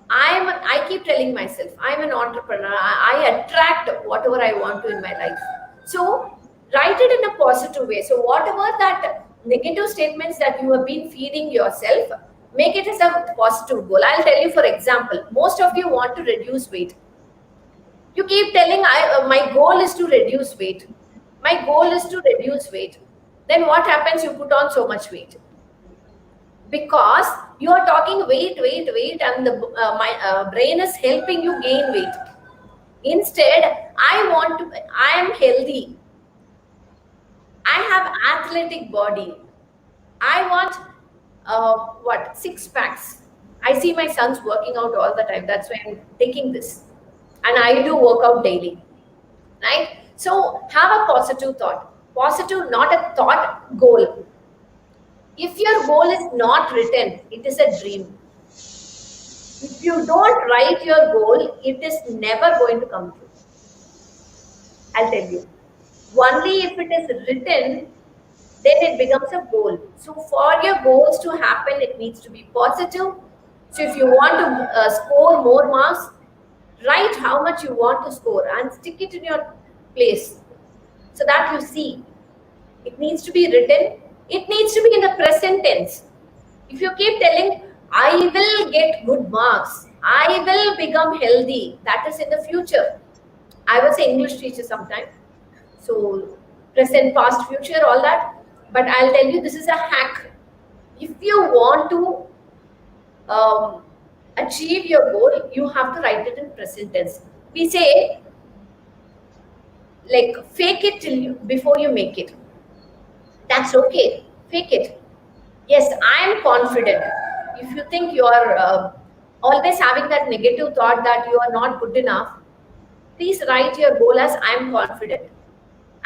I keep telling myself, I'm an entrepreneur. I attract whatever I want to in my life. So write it in a positive way. So whatever that negative statements that you have been feeding yourself, make it as a positive goal. I'll tell you, for example, most of you want to reduce weight. You keep telling, my goal is to reduce weight. My goal is to reduce weight. Then what happens? You put on so much weight. Because you are talking weight, and my brain is helping you gain weight. Instead, I am healthy. I have athletic body. I want 6 packs. I see my sons working out all the time. That's why I'm taking this. And I do work out daily, right? So have a positive thought. Positive, not a thought, goal. If your goal is not written, it is a dream. If you don't write your goal, it is never going to come true. I'll tell you. Only if it is written, then it becomes a goal. So for your goals to happen, it needs to be positive. So if you want to score more marks, write how much you want to score and stick it in your place so that you see. It needs to be written. It needs to be in the present tense. If you keep telling, I will get good marks, I will become healthy, that is in the future. I was an English teacher sometime. So present, past, future, all that. But I'll tell you, this is a hack. If you want to achieve your goal, you have to write it in present tense. We say, like, fake it before you make it. That's okay. Fake it. Yes, I am confident. If you think you are always having that negative thought that you are not good enough, please write your goal as I am confident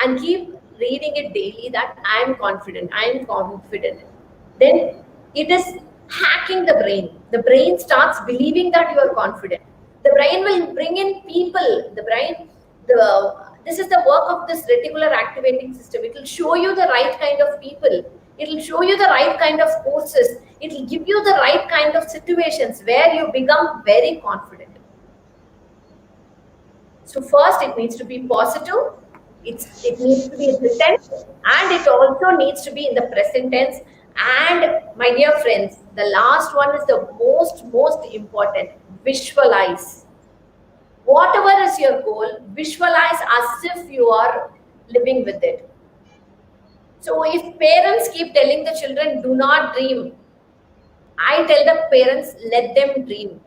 and keep reading it daily that I am confident. I am confident. Then it is hacking the brain. The brain starts believing that you are confident. The brain will bring in people. This is the work of this reticular activating system. It will show you the right kind of people. It will show you the right kind of courses. It will give you the right kind of situations where you become very confident. So first, it needs to be positive. It needs to be written, and it also needs to be in the present tense. And my dear friends, the last one is the most important. Visualize. Whatever is your goal, visualize as if you are living with it. So if parents keep telling the children, do not dream, I tell the parents, let them dream.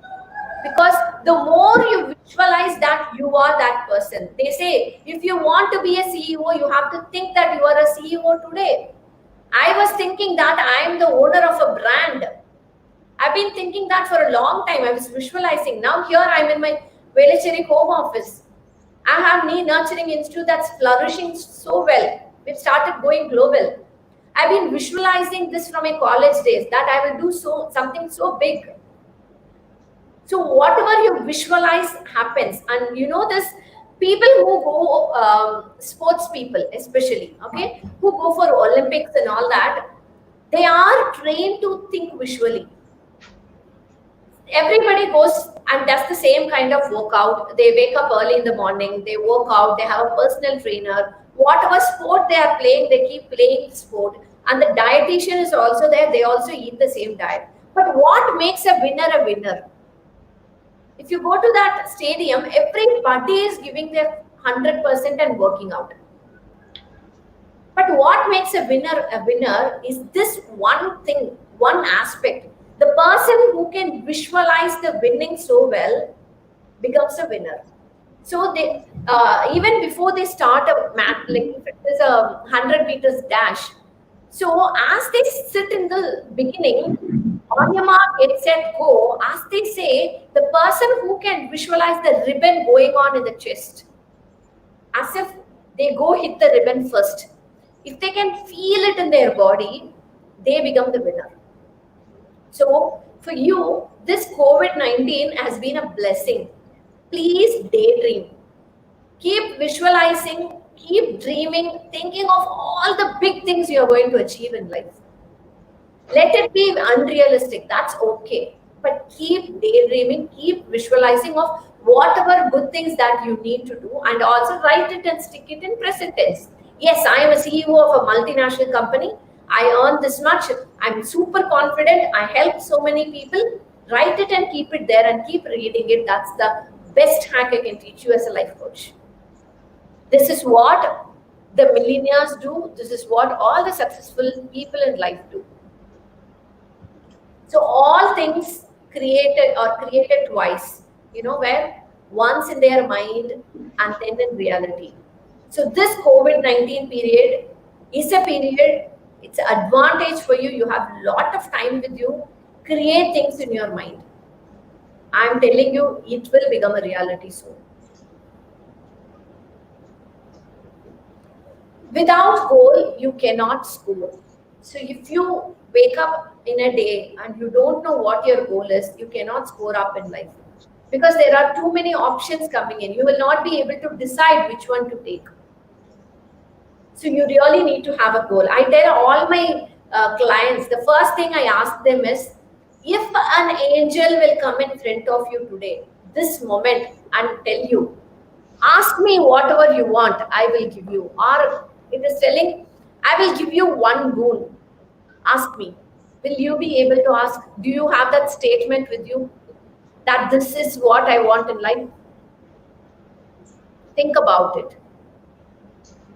Because the more you visualize that you are that person, they say, if you want to be a CEO, you have to think that you are a CEO today. I was thinking that I am the owner of a brand. I've been thinking that for a long time. I was visualizing. Now here I'm in my Velachery home office. I have Knee Nurturing Institute that's flourishing so well. We've started going global. I've been visualizing this from my college days, that I will do something so big. So whatever you visualize happens. And you know this, people who go, sports people especially, okay, who go for Olympics and all that, they are trained to think visually. Everybody goes and does the same kind of workout. They wake up early in the morning, they work out, they have a personal trainer. Whatever sport they are playing, they keep playing the sport. And the dietitian is also there, they also eat the same diet. But what makes a winner a winner? If you go to that stadium, everybody is giving their 100% and working out. But what makes a winner is this one thing, one aspect. The person who can visualize the winning so well becomes a winner. So they even before they start a match, like if it is a 100 meters dash, so as they sit in the beginning, on your mark, get set, go, as they say, the person who can visualize the ribbon going on in the chest, as if they go hit the ribbon first. If they can feel it in their body, they become the winner. So for you, this COVID-19 has been a blessing. Please daydream. Keep visualizing, keep dreaming, thinking of all the big things you are going to achieve in life. Let it be unrealistic, that's okay. But keep daydreaming, keep visualizing of whatever good things that you need to do, and also write it and stick it in present tense. Yes, I am a CEO of a multinational company. I earn this much. I'm super confident. I help so many people. Write it and keep it there and keep reading it. That's the best hack I can teach you as a life coach. This is what the millionaires do. This is what all the successful people in life do. So all things created twice, where once in their mind and then in reality. So this COVID-19 period is a period, it's an advantage for you. You have a lot of time with you. Create things in your mind. I'm telling you, it will become a reality soon. Without goal, you cannot score. So if you wake up in a day and you don't know what your goal is, you cannot score up in life. Because there are too many options coming in. You will not be able to decide which one to take. So you really need to have a goal. I tell all my clients, the first thing I ask them is, if an angel will come in front of you today, this moment, and tell you, ask me whatever you want, I will give you. Or it is telling, I will give you one boon. Ask me. Will you be able to ask? Do you have that statement with you? That this is what I want in life? Think about it.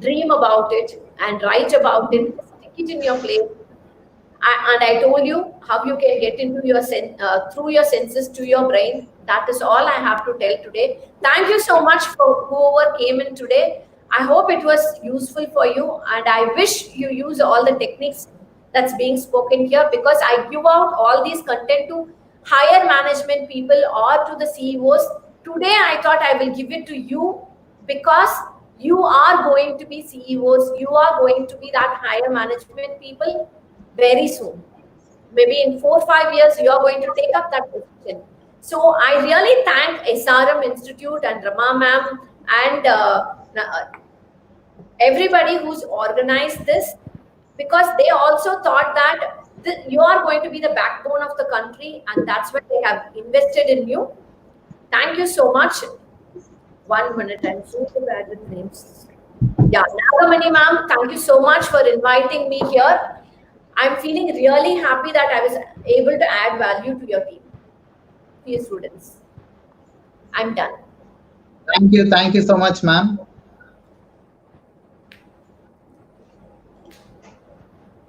Dream about it and write about it. Stick it in your place. And I told you how you can get into your through your senses to your brain. That is all I have to tell today. Thank you so much for whoever came in today. I hope it was useful for you, and I wish you use all the techniques that's being spoken here, because I give out all these content to higher management people or to the CEOs. Today I thought I will give it to you because you are going to be CEOs, you are going to be that higher management people very soon. Maybe in 4 or 5 years, you are going to take up that position. So I really thank SRM Institute and Rama ma'am and everybody who's organized this, because they also thought that you are going to be the backbone of the country, and that's why they have invested in you. Thank you so much. 1 minute, I'm so bad with names. Yeah, Nagamani ma'am, thank you so much for inviting me here. I'm feeling really happy that I was able to add value to your team, to your students. I'm done.
Thank you so much, ma'am.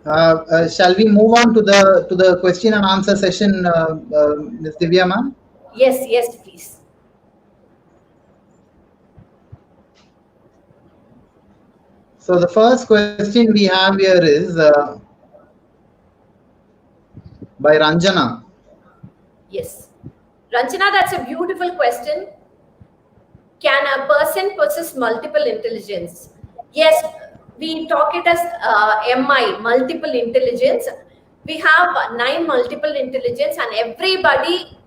Shall we move on to the question and answer session, Ms. Divya ma'am?
Yes, yes, please.
So the first question we have here is by Ranjana.
Yes. Ranjana, that's a beautiful question. Can a person possess multiple intelligence? Yes, we talk it as MI, multiple intelligence. We have 9 multiple intelligence, and everybody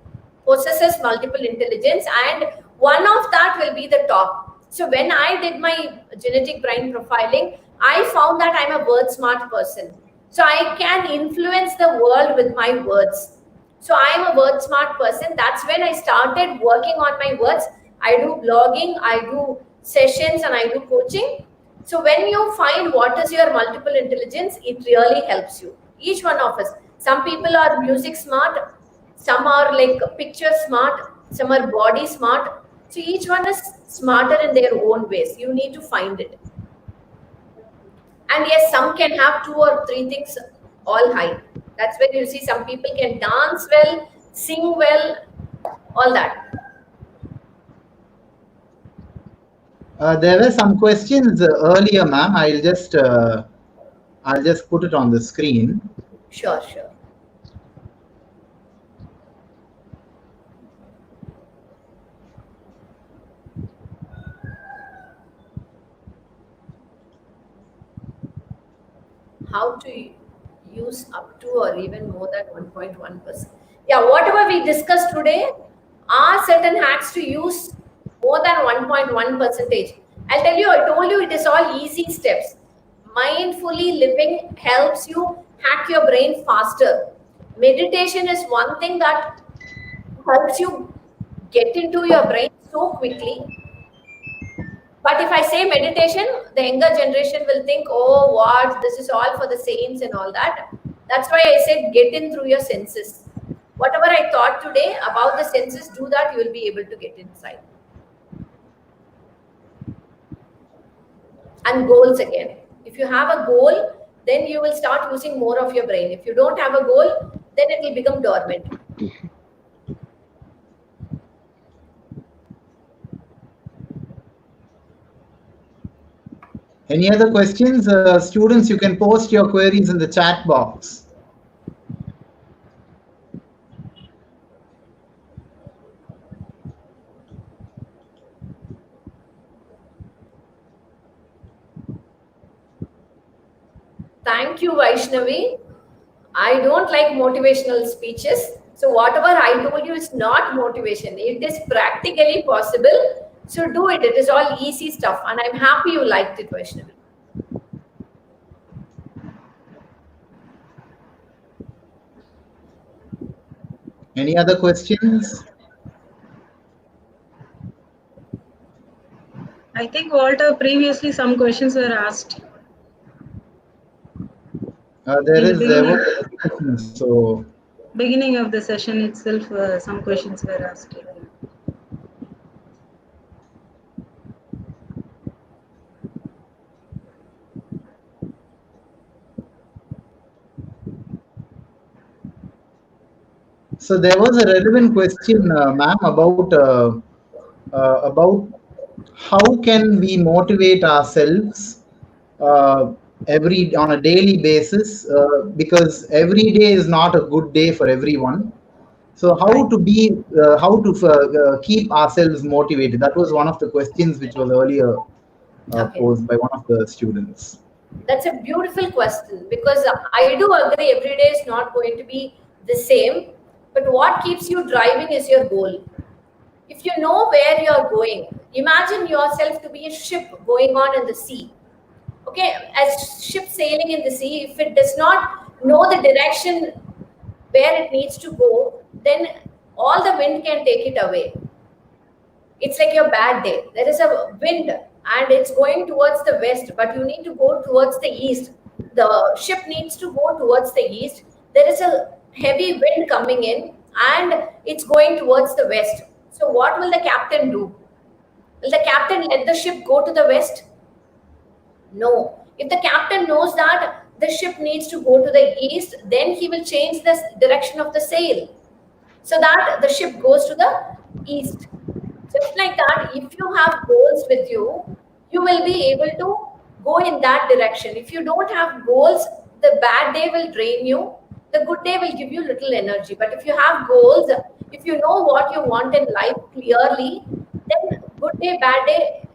possesses multiple intelligence, and one of that will be the top. So when I did my genetic brain profiling, I found that I'm a word smart person. So I can influence the world with my words. So I am a word smart person. That's when I started working on my words. I do blogging, I do sessions, and I do coaching. So when you find what is your multiple intelligence, it really helps you. Each one of us. Some people are music smart, some are like picture smart, some are body smart. So each one is smarter in their own ways. You need to find it. And yes, some can have 2 or 3 things all high. That's when you see some people can dance well, sing well, all that.
There were some questions earlier, ma'am. I'll just put it on the screen.
Sure, sure. How to use up to or even more than 1.1%. Yeah, whatever we discussed today are certain hacks to use more than 1.1 percentage. I'll tell you, I told you it is all easy steps. Mindfully living helps you hack your brain faster. Meditation is one thing that helps you get into your brain so quickly. But if I say meditation, the younger generation will think, oh, what? This is all for the saints and all that. That's why I said get in through your senses. Whatever I taught today about the senses, do that, you will be able to get inside. And goals again. If you have a goal, then you will start using more of your brain. If you don't have a goal, then it will become dormant.
Any other questions? Students, you can post your queries in the chat box.
Thank you, Vaishnavi. I don't like motivational speeches. So whatever I told you is not motivation. It is practically possible. So do it. It is all easy stuff. And I'm happy you liked it, Vaishnavi.
Any other questions?
I think, Walter, previously some questions were asked.
There was so
Beginning of the session itself, some questions were asked.
So there was a relevant question, ma'am, about how can we motivate ourselves on a daily basis, because every day is not a good day for everyone. So how to keep ourselves motivated? That was one of the questions which was earlier posed by one of the students.
That's a beautiful question, because I do agree every day is not going to be the same. But what keeps you driving is your goal. If you know where you're going, imagine yourself to be a ship going on in the sea. Okay, as ship sailing in the sea, if it does not know the direction where it needs to go, then all the wind can take it away. It's like your bad day. There is a wind and it's going towards the west, but you need to go towards the east. The ship needs to go towards the east. There is a heavy wind coming in and it's going towards the west. So what will the captain do? Will the captain let the ship go to the west? No. If the captain knows that the ship needs to go to the east, then he will change the direction of the sail so that the ship goes to the east. Just like that, if you have goals with you, you will be able to go in that direction. If you don't have goals, the bad day will drain you, the good day will give you little energy. But if you have goals, if you know what you want in life clearly, then good day, bad day,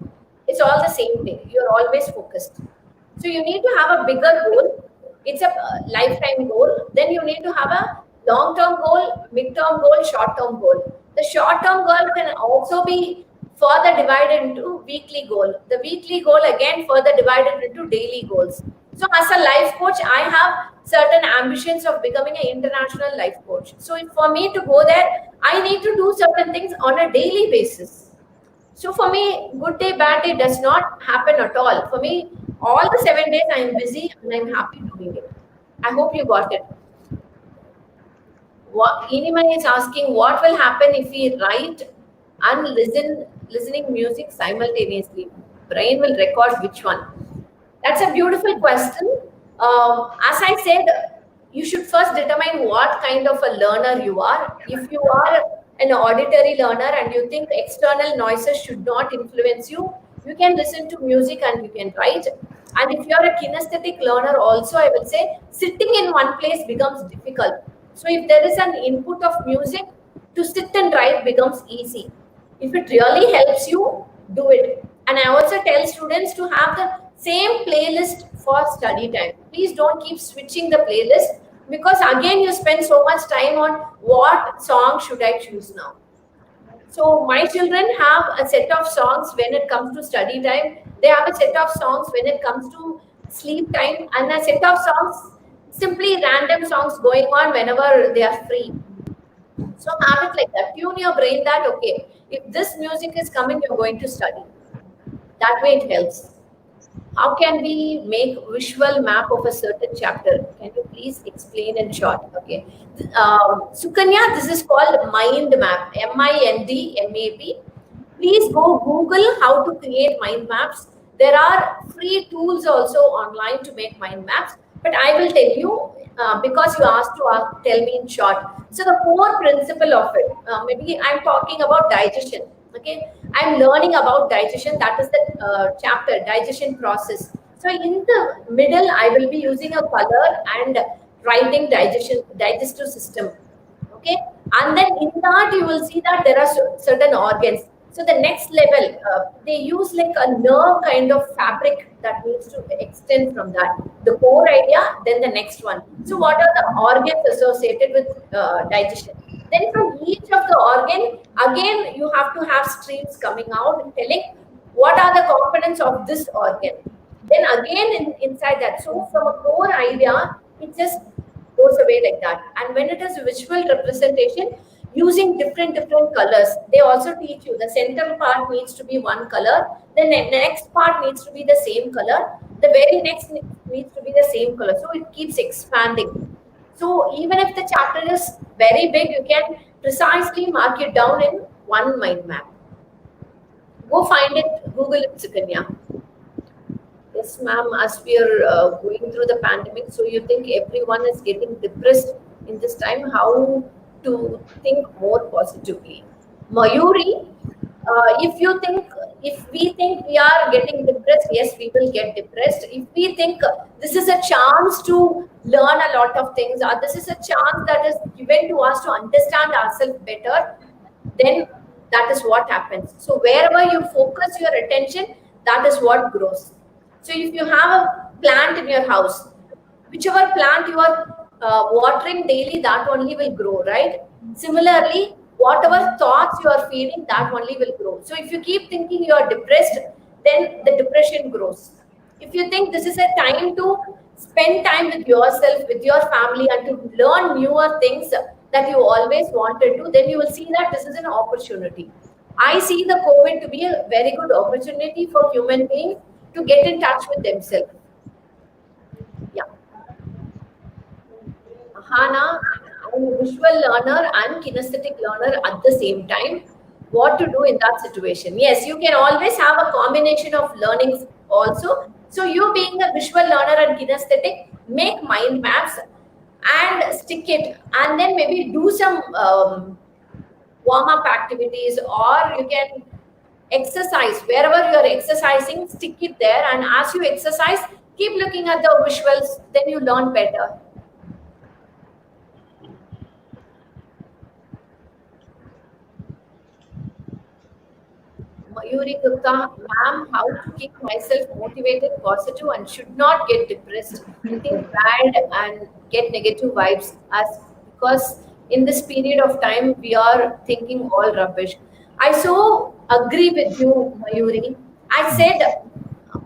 it's all the same thing. You're always focused. So you need to have a bigger goal. It's a lifetime goal. Then you need to have a long-term goal, mid-term goal, short-term goal. The short-term goal can also be further divided into weekly goal. The weekly goal again further divided into daily goals. So as a life coach, I have certain ambitions of becoming an international life coach. So if for me to go there, I need to do certain things on a daily basis. So for me, good day, bad day does not happen at all. For me, all the 7 days I am busy and I'm happy doing it. I hope you got it. Inima is asking, what will happen if we write and listening music simultaneously? Brain will record which one? That's a beautiful question. As I said, you should first determine what kind of a learner you are. If you are an auditory learner and you think external noises should not influence you, you can listen to music and you can write. And if you're a kinesthetic learner also, I will say sitting in one place becomes difficult. So if there is an input of music, to sit and write becomes easy. If it really helps you, do it. And I also tell students to have the same playlist for study time. Please don't keep switching the playlist, because again you spend so much time on what song should I choose now. So my children have a set of songs when it comes to study time. They have a set of songs when it comes to sleep time, and a set of songs, simply random songs going on whenever they are free. So have it like that. Tune your brain that, okay, if this music is coming, you're going to study. That way it helps. How can we make visual map of a certain chapter? Can you please explain in short? Okay. Sukanya, this is called mind map. MIND MAP. Please go Google how to create mind maps. There are free tools also online to make mind maps. But I will tell you, because you asked to tell me in short. So the core principle of it, maybe I'm talking about digestion. Okay, I'm learning about digestion. That is the chapter, digestion process. So in the middle, I will be using a color and writing digestive system. Okay, and then in that you will see that there are certain organs. So the next level, they use like a nerve kind of fabric that needs to extend from that. The core idea, then the next one. So what are the organs associated with digestion? Then from each of the organ, again, you have to have streams coming out and telling what are the components of this organ. Then again inside that. So from a core idea, it just goes away like that. And when it is visual representation, using different colors, they also teach you the central part needs to be one color, the next part needs to be the same color, the very next needs to be the same color. So it keeps expanding. So even if the chapter is very big, you can precisely mark it down in one mind map. Go find it, Google it, Sukanya. Yes, ma'am, as we are going through the pandemic, so you think everyone is getting depressed in this time, how to think more positively? Mayuri, if we think we are getting depressed, yes, we will get depressed. If we think this is a chance to learn a lot of things, or this is a chance that is given to us to understand ourselves better, then that is what happens. So wherever you focus your attention, that is what grows. So if you have a plant in your house, whichever plant you are watering daily, that only will grow, right? Similarly, whatever thoughts you are feeling, that only will grow. So if you keep thinking you are depressed, then the depression grows. If you think this is a time to spend time with yourself, with your family, and to learn newer things that you always wanted to, then you will see that this is an opportunity. I see the COVID to be a very good opportunity for human beings to get in touch with themselves. Yeah. Hana, I'm a visual learner and kinesthetic learner at the same time. What to do in that situation? Yes, you can always have a combination of learnings also. So you being a visual learner and kinesthetic, make mind maps and stick it, and then maybe do some warm-up activities, or you can exercise wherever you are exercising, stick it there, and as you exercise, keep looking at the visuals, then you learn better. Mayuri Gupta, ma'am, how to keep myself motivated, positive, and should not get depressed, think bad, and get negative vibes, as because in this period of time we are thinking all rubbish. I so agree with you, Mayuri. I said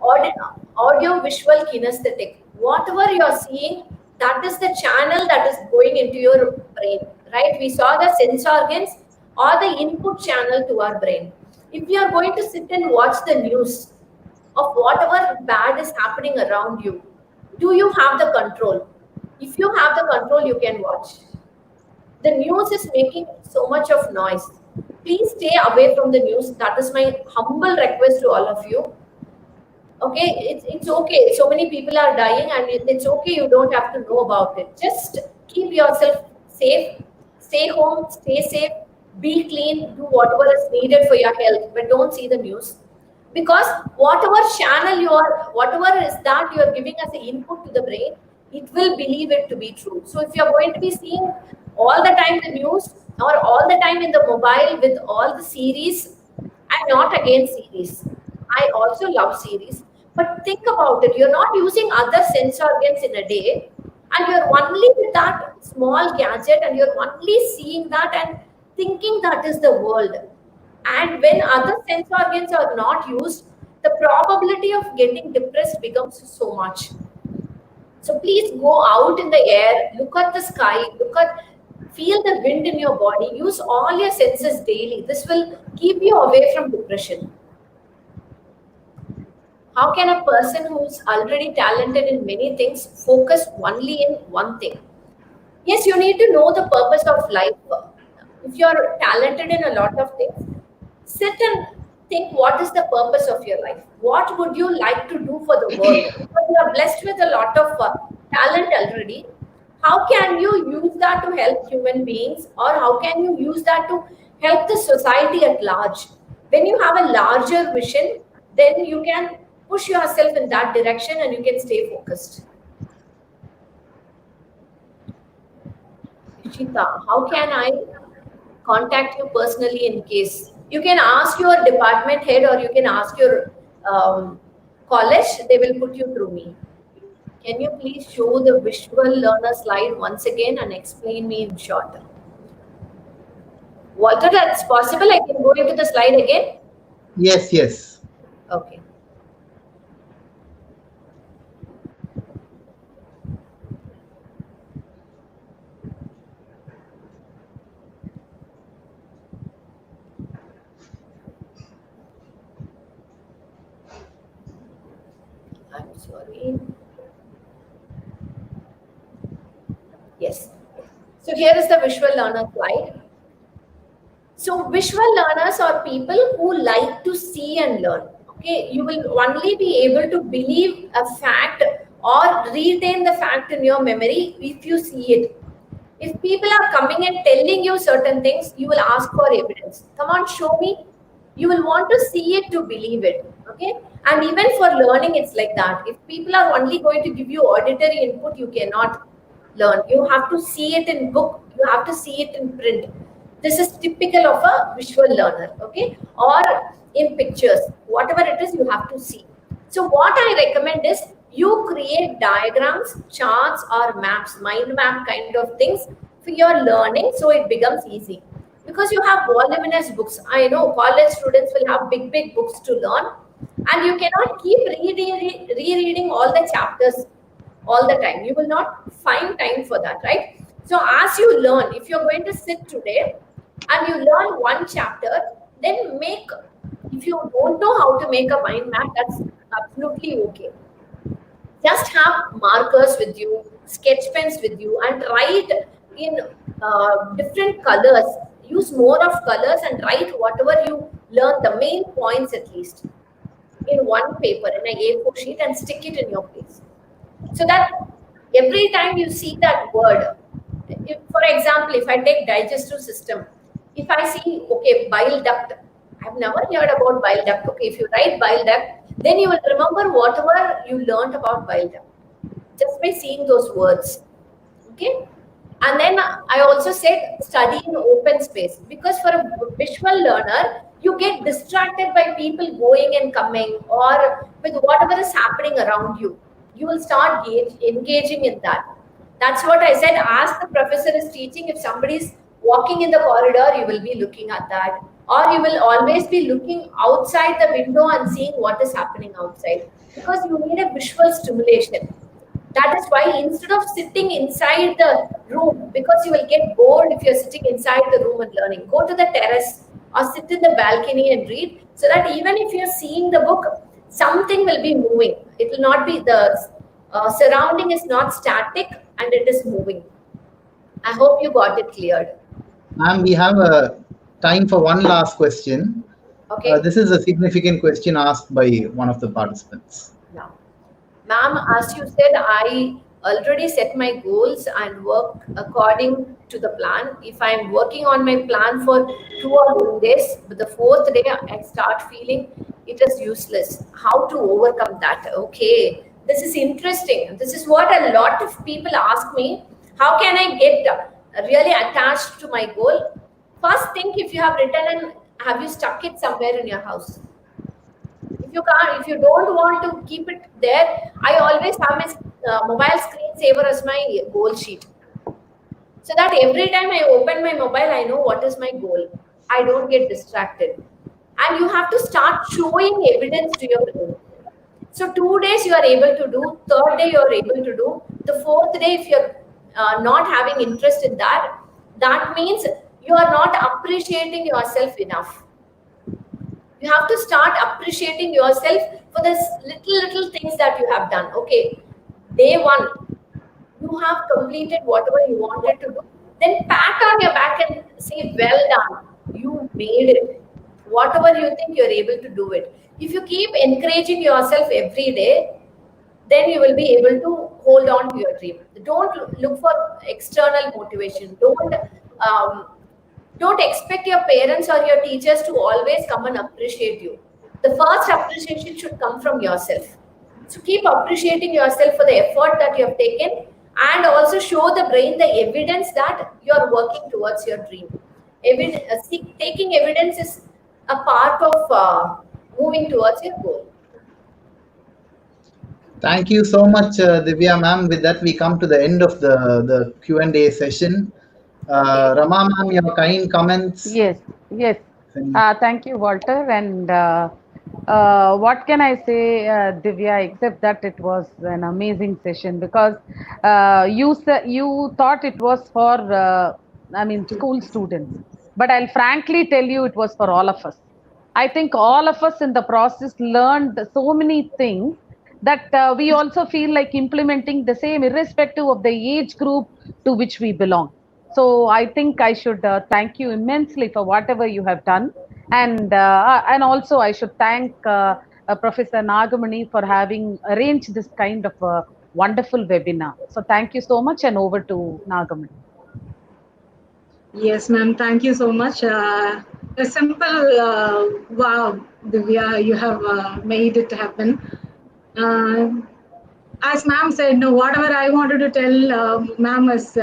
audio visual kinesthetic. Whatever you are seeing, that is the channel that is going into your brain, right? We saw the sense organs or the input channel to our brain. If you are going to sit and watch the news of whatever bad is happening around you, do you have the control? If you have the control, you can watch. The news is making so much of noise. Please stay away from the news. That is my humble request to all of you. Okay, it's okay. So many people are dying, and it's okay. You don't have to know about it. Just keep yourself safe. Stay home. Stay safe. Be clean. Do whatever is needed for your health, but don't see the news, because whatever channel you are, whatever is that you are giving as an input to the brain, it will believe it to be true. So if you are going to be seeing all the time the news, or all the time in the mobile with all the series, I'm not against series. I also love series. But think about it. You're not using other sense organs in a day, and you're only with that small gadget, and you're only seeing that and thinking that is the world. And when other sense organs are not used, the probability of getting depressed becomes so much. So please go out in the air, look at the sky, feel the wind in your body, use all your senses daily. This will keep you away from depression. How can a person who's already talented in many things focus only in one thing? Yes, you need to know the purpose of life. If you're talented in a lot of things, sit and think, what is the purpose of your life? What would you like to do for the world? Because you are blessed with a lot of talent already. How can you use that to help human beings, or how can you use that to help the society at large? When you have a larger vision, then you can push yourself in that direction and you can stay focused. Ishita, how can I contact you personally in case? You can ask your department head, or you can ask your college, they will put you through me. Can you please show the visual learner slide once again and explain me in short? Walter, that's possible. I can go into the slide again?
Yes, yes.
Okay. I'm sorry. Yes. So here is the visual learner slide. So visual learners are people who like to see and learn. Okay, you will only be able to believe a fact or retain the fact in your memory if you see it. If people are coming and telling you certain things, you will ask for evidence. Come on, show me. You will want to see it to believe it. Okay, and even for learning, it's like that. If people are only going to give you auditory input, you cannot learn. You have to see it in book. You have to see it in print. This is typical of a visual learner, okay? Or in pictures, whatever it is, you have to see. So what I recommend is you create diagrams, charts, or maps, mind map kind of things for your learning, so it becomes easy. Because you have voluminous books. I know college students will have big books to learn, and you cannot keep rereading all the chapters all the time. You will not find time for that, right? So as you learn, if you're going to sit today and you learn one chapter, then if you don't know how to make a mind map, that's absolutely okay. Just have markers with you, sketch pens with you, and write in different colors. Use more of colors and write whatever you learn, the main points at least, in one paper, in an A4 sheet, and stick it in your place. So that Every time you see that word, if, for example, if I take digestive system, if I see, okay, bile duct, I've never heard about bile duct. Okay, if you write bile duct, then you will remember whatever you learned about bile duct just by seeing those words. Okay. And then I also said study in open space, because for a visual learner, you get distracted by people going and coming or with whatever is happening around you. You will start engaging in that. That's what I said. As the professor is teaching, if somebody is walking in the corridor, you will be looking at that. Or you will always be looking outside the window and seeing what is happening outside, because you need a visual stimulation. That is why instead of sitting inside the room, because you will get bored if you're sitting inside the room and learning, go to the terrace or sit in the balcony and read, so that even if you're seeing the book, something will be moving. It will not be the surrounding is not static and it is moving. I hope you got it cleared.
Ma'am, we have a time for one last question.
Okay.
This is a significant question asked by one of the participants.
Now, ma'am, as you said, I already set my goals and work according to the plan. If I'm working on my plan for 2 or 3 days, but the 4th day I start feeling it is useless. How to overcome that? Okay, this is interesting. This is what a lot of people ask me. How can I get really attached to my goal? First, think if you have written and have you stuck it somewhere in your house? If you don't want to keep it there, I always have my mobile screensaver as my goal sheet, so that every time I open my mobile, I know what is my goal. I don't get distracted. And you have to start showing evidence to your brain. So 2 days you are able to do, 3rd day you are able to do, the 4th day if you're not having interest in that, that means you are not appreciating yourself enough. You have to start appreciating yourself for the little things that you have done. Okay, day 1, you have completed whatever you wanted to do. Then pat on your back and say, well done, you made it. Whatever you think, you're able to do it. If you keep encouraging yourself every day, then you will be able to hold on to your dream. Don't look for external motivation. Don't expect your parents or your teachers to always come and appreciate you. The first appreciation should come from yourself. So keep appreciating yourself for the effort that you have taken, and also show the brain the evidence that you are working towards your dream. Taking evidence is a part of moving towards your goal.
Thank you so much, Divya ma'am. With that, we come to the end of the Q&A session. Rama ma'am, your kind comments.
Yes. Thank you, Walter. And what can I say, Divya, except that it was an amazing session, because you thought it was for, school students. But I'll frankly tell you, it was for all of us. I think all of us in the process learned so many things that we also feel like implementing the same, irrespective of the age group to which we belong. So I think I should thank you immensely for whatever you have done. And also I should thank Professor Nagamani for having arranged this kind of a wonderful webinar. So thank you so much, and over to Nagamani.
Yes, ma'am. Thank you so much. A simple, wow, Divya, you have made it happen. As ma'am said, no, whatever I wanted to tell, ma'am has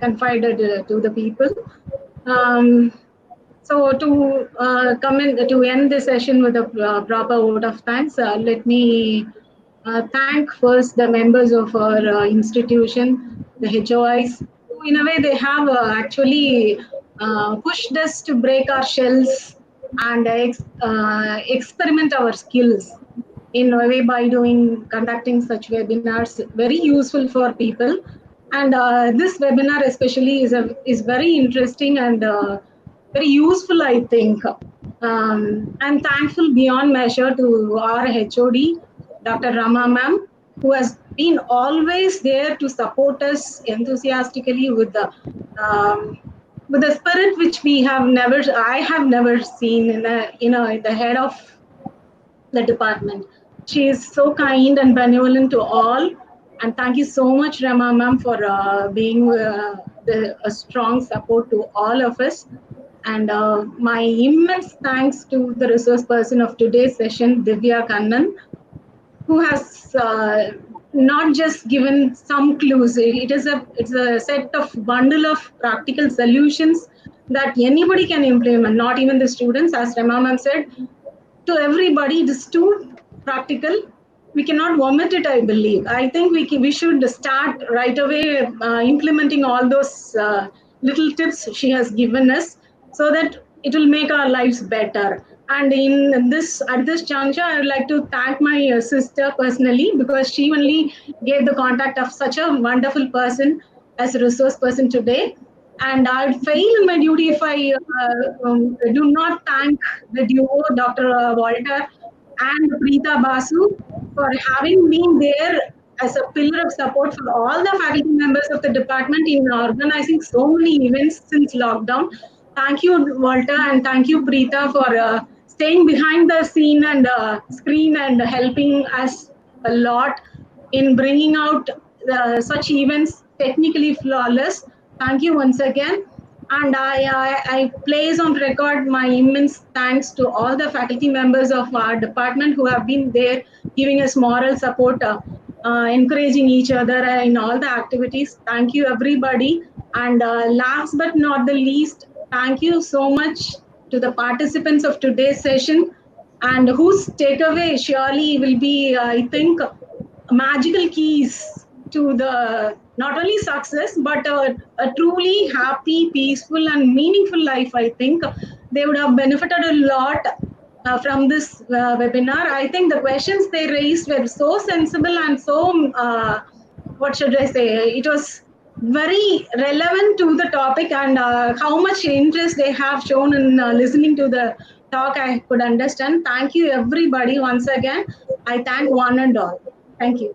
confided to the people. So to to end the session with a proper vote of thanks, let me thank first the members of our institution, the HOIs, who in a way they have actually pushed us to break our shells and experiment our skills in a way by conducting such webinars, very useful for people. And this webinar especially is very interesting and very useful, I think. I'm thankful beyond measure to our HOD, Dr. Rama ma'am, who has been always there to support us enthusiastically with the spirit which I have never seen in the head of the department. She is so kind and benevolent to all. And thank you so much, Rama ma'am, for being a strong support to all of us. And my immense thanks to the resource person of today's session, Divya Kannan, who has not just given some clues. It's a set of bundle of practical solutions that anybody can implement, not even the students. As Rama ma'am said, to everybody, it is too practical. We cannot vomit it, I believe. I think we should start right away implementing all those little tips she has given us so that it will make our lives better. And at this juncture, I would like to thank my sister personally because she only gave the contact of such a wonderful person as a resource person today. And I'd fail in my duty if I do not thank the duo, Dr. Walter and Preeta Basu, for having been there as a pillar of support for all the faculty members of the department in organizing so many events since lockdown. Thank you, Walter, and thank you, Preeta, for staying behind the scene and screen and helping us a lot in bringing out such events technically flawless. Thank you once again. And I place on record my immense thanks to all the faculty members of our department who have been there giving us moral support, encouraging each other in all the activities. Thank you, everybody. And last but not the least, thank you so much to the participants of today's session and whose takeaway surely will be, I think, magical keys to the not only success but a truly happy, peaceful, and meaningful life. I think they would have benefited a lot from this webinar. I think the questions they raised were so sensible and so what should I say? It was very relevant to the topic and how much interest they have shown in listening to the talk. I could understand. Thank you, everybody, once again. I thank one and all. Thank you.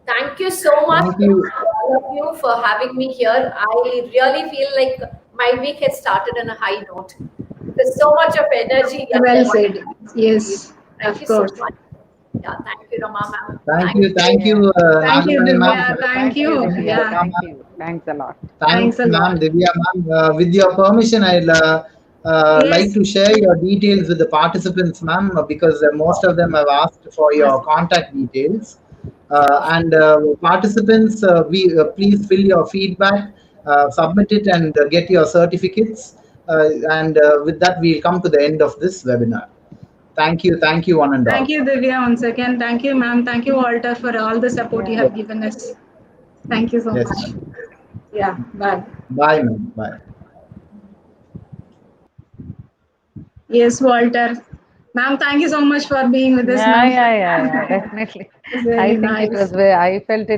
Thank you so much,
Thank you.
all of you, for having me here. I really feel like my week has started on a high note. There's so much of energy.
Well said. Yes,
Thank
of
you so
course.
much. Yeah, thank you, Rama ma'am.
Thank you. Thank you,
Thank you,
Nagamani ma'am.
Divya. Thank you.
Divya.
Yeah.
Thank you. Thanks a lot.
Thanks,
Thanks a
ma'am,
lot.
Divya ma'am. With your permission, I'd like
Yes.
to share your details with the participants, ma'am, because most of them have asked for your contact details. And participants, please fill your feedback, submit it, and get your certificates. And with that, we'll come to the end of this webinar. Thank you, one and all.
Thank you, Divya, once again. Thank you, ma'am. Thank you, Walter, for all the support you
Yeah.
have given us. Thank you so
Yes.
much. Yeah. Bye.
Bye, ma'am. Bye.
Yes, Walter. Ma'am, thank you so much for being with us,
Yeah,
ma'am.
yeah, yeah, yeah, definitely.
It's very
I think it
nice.
was where I felt it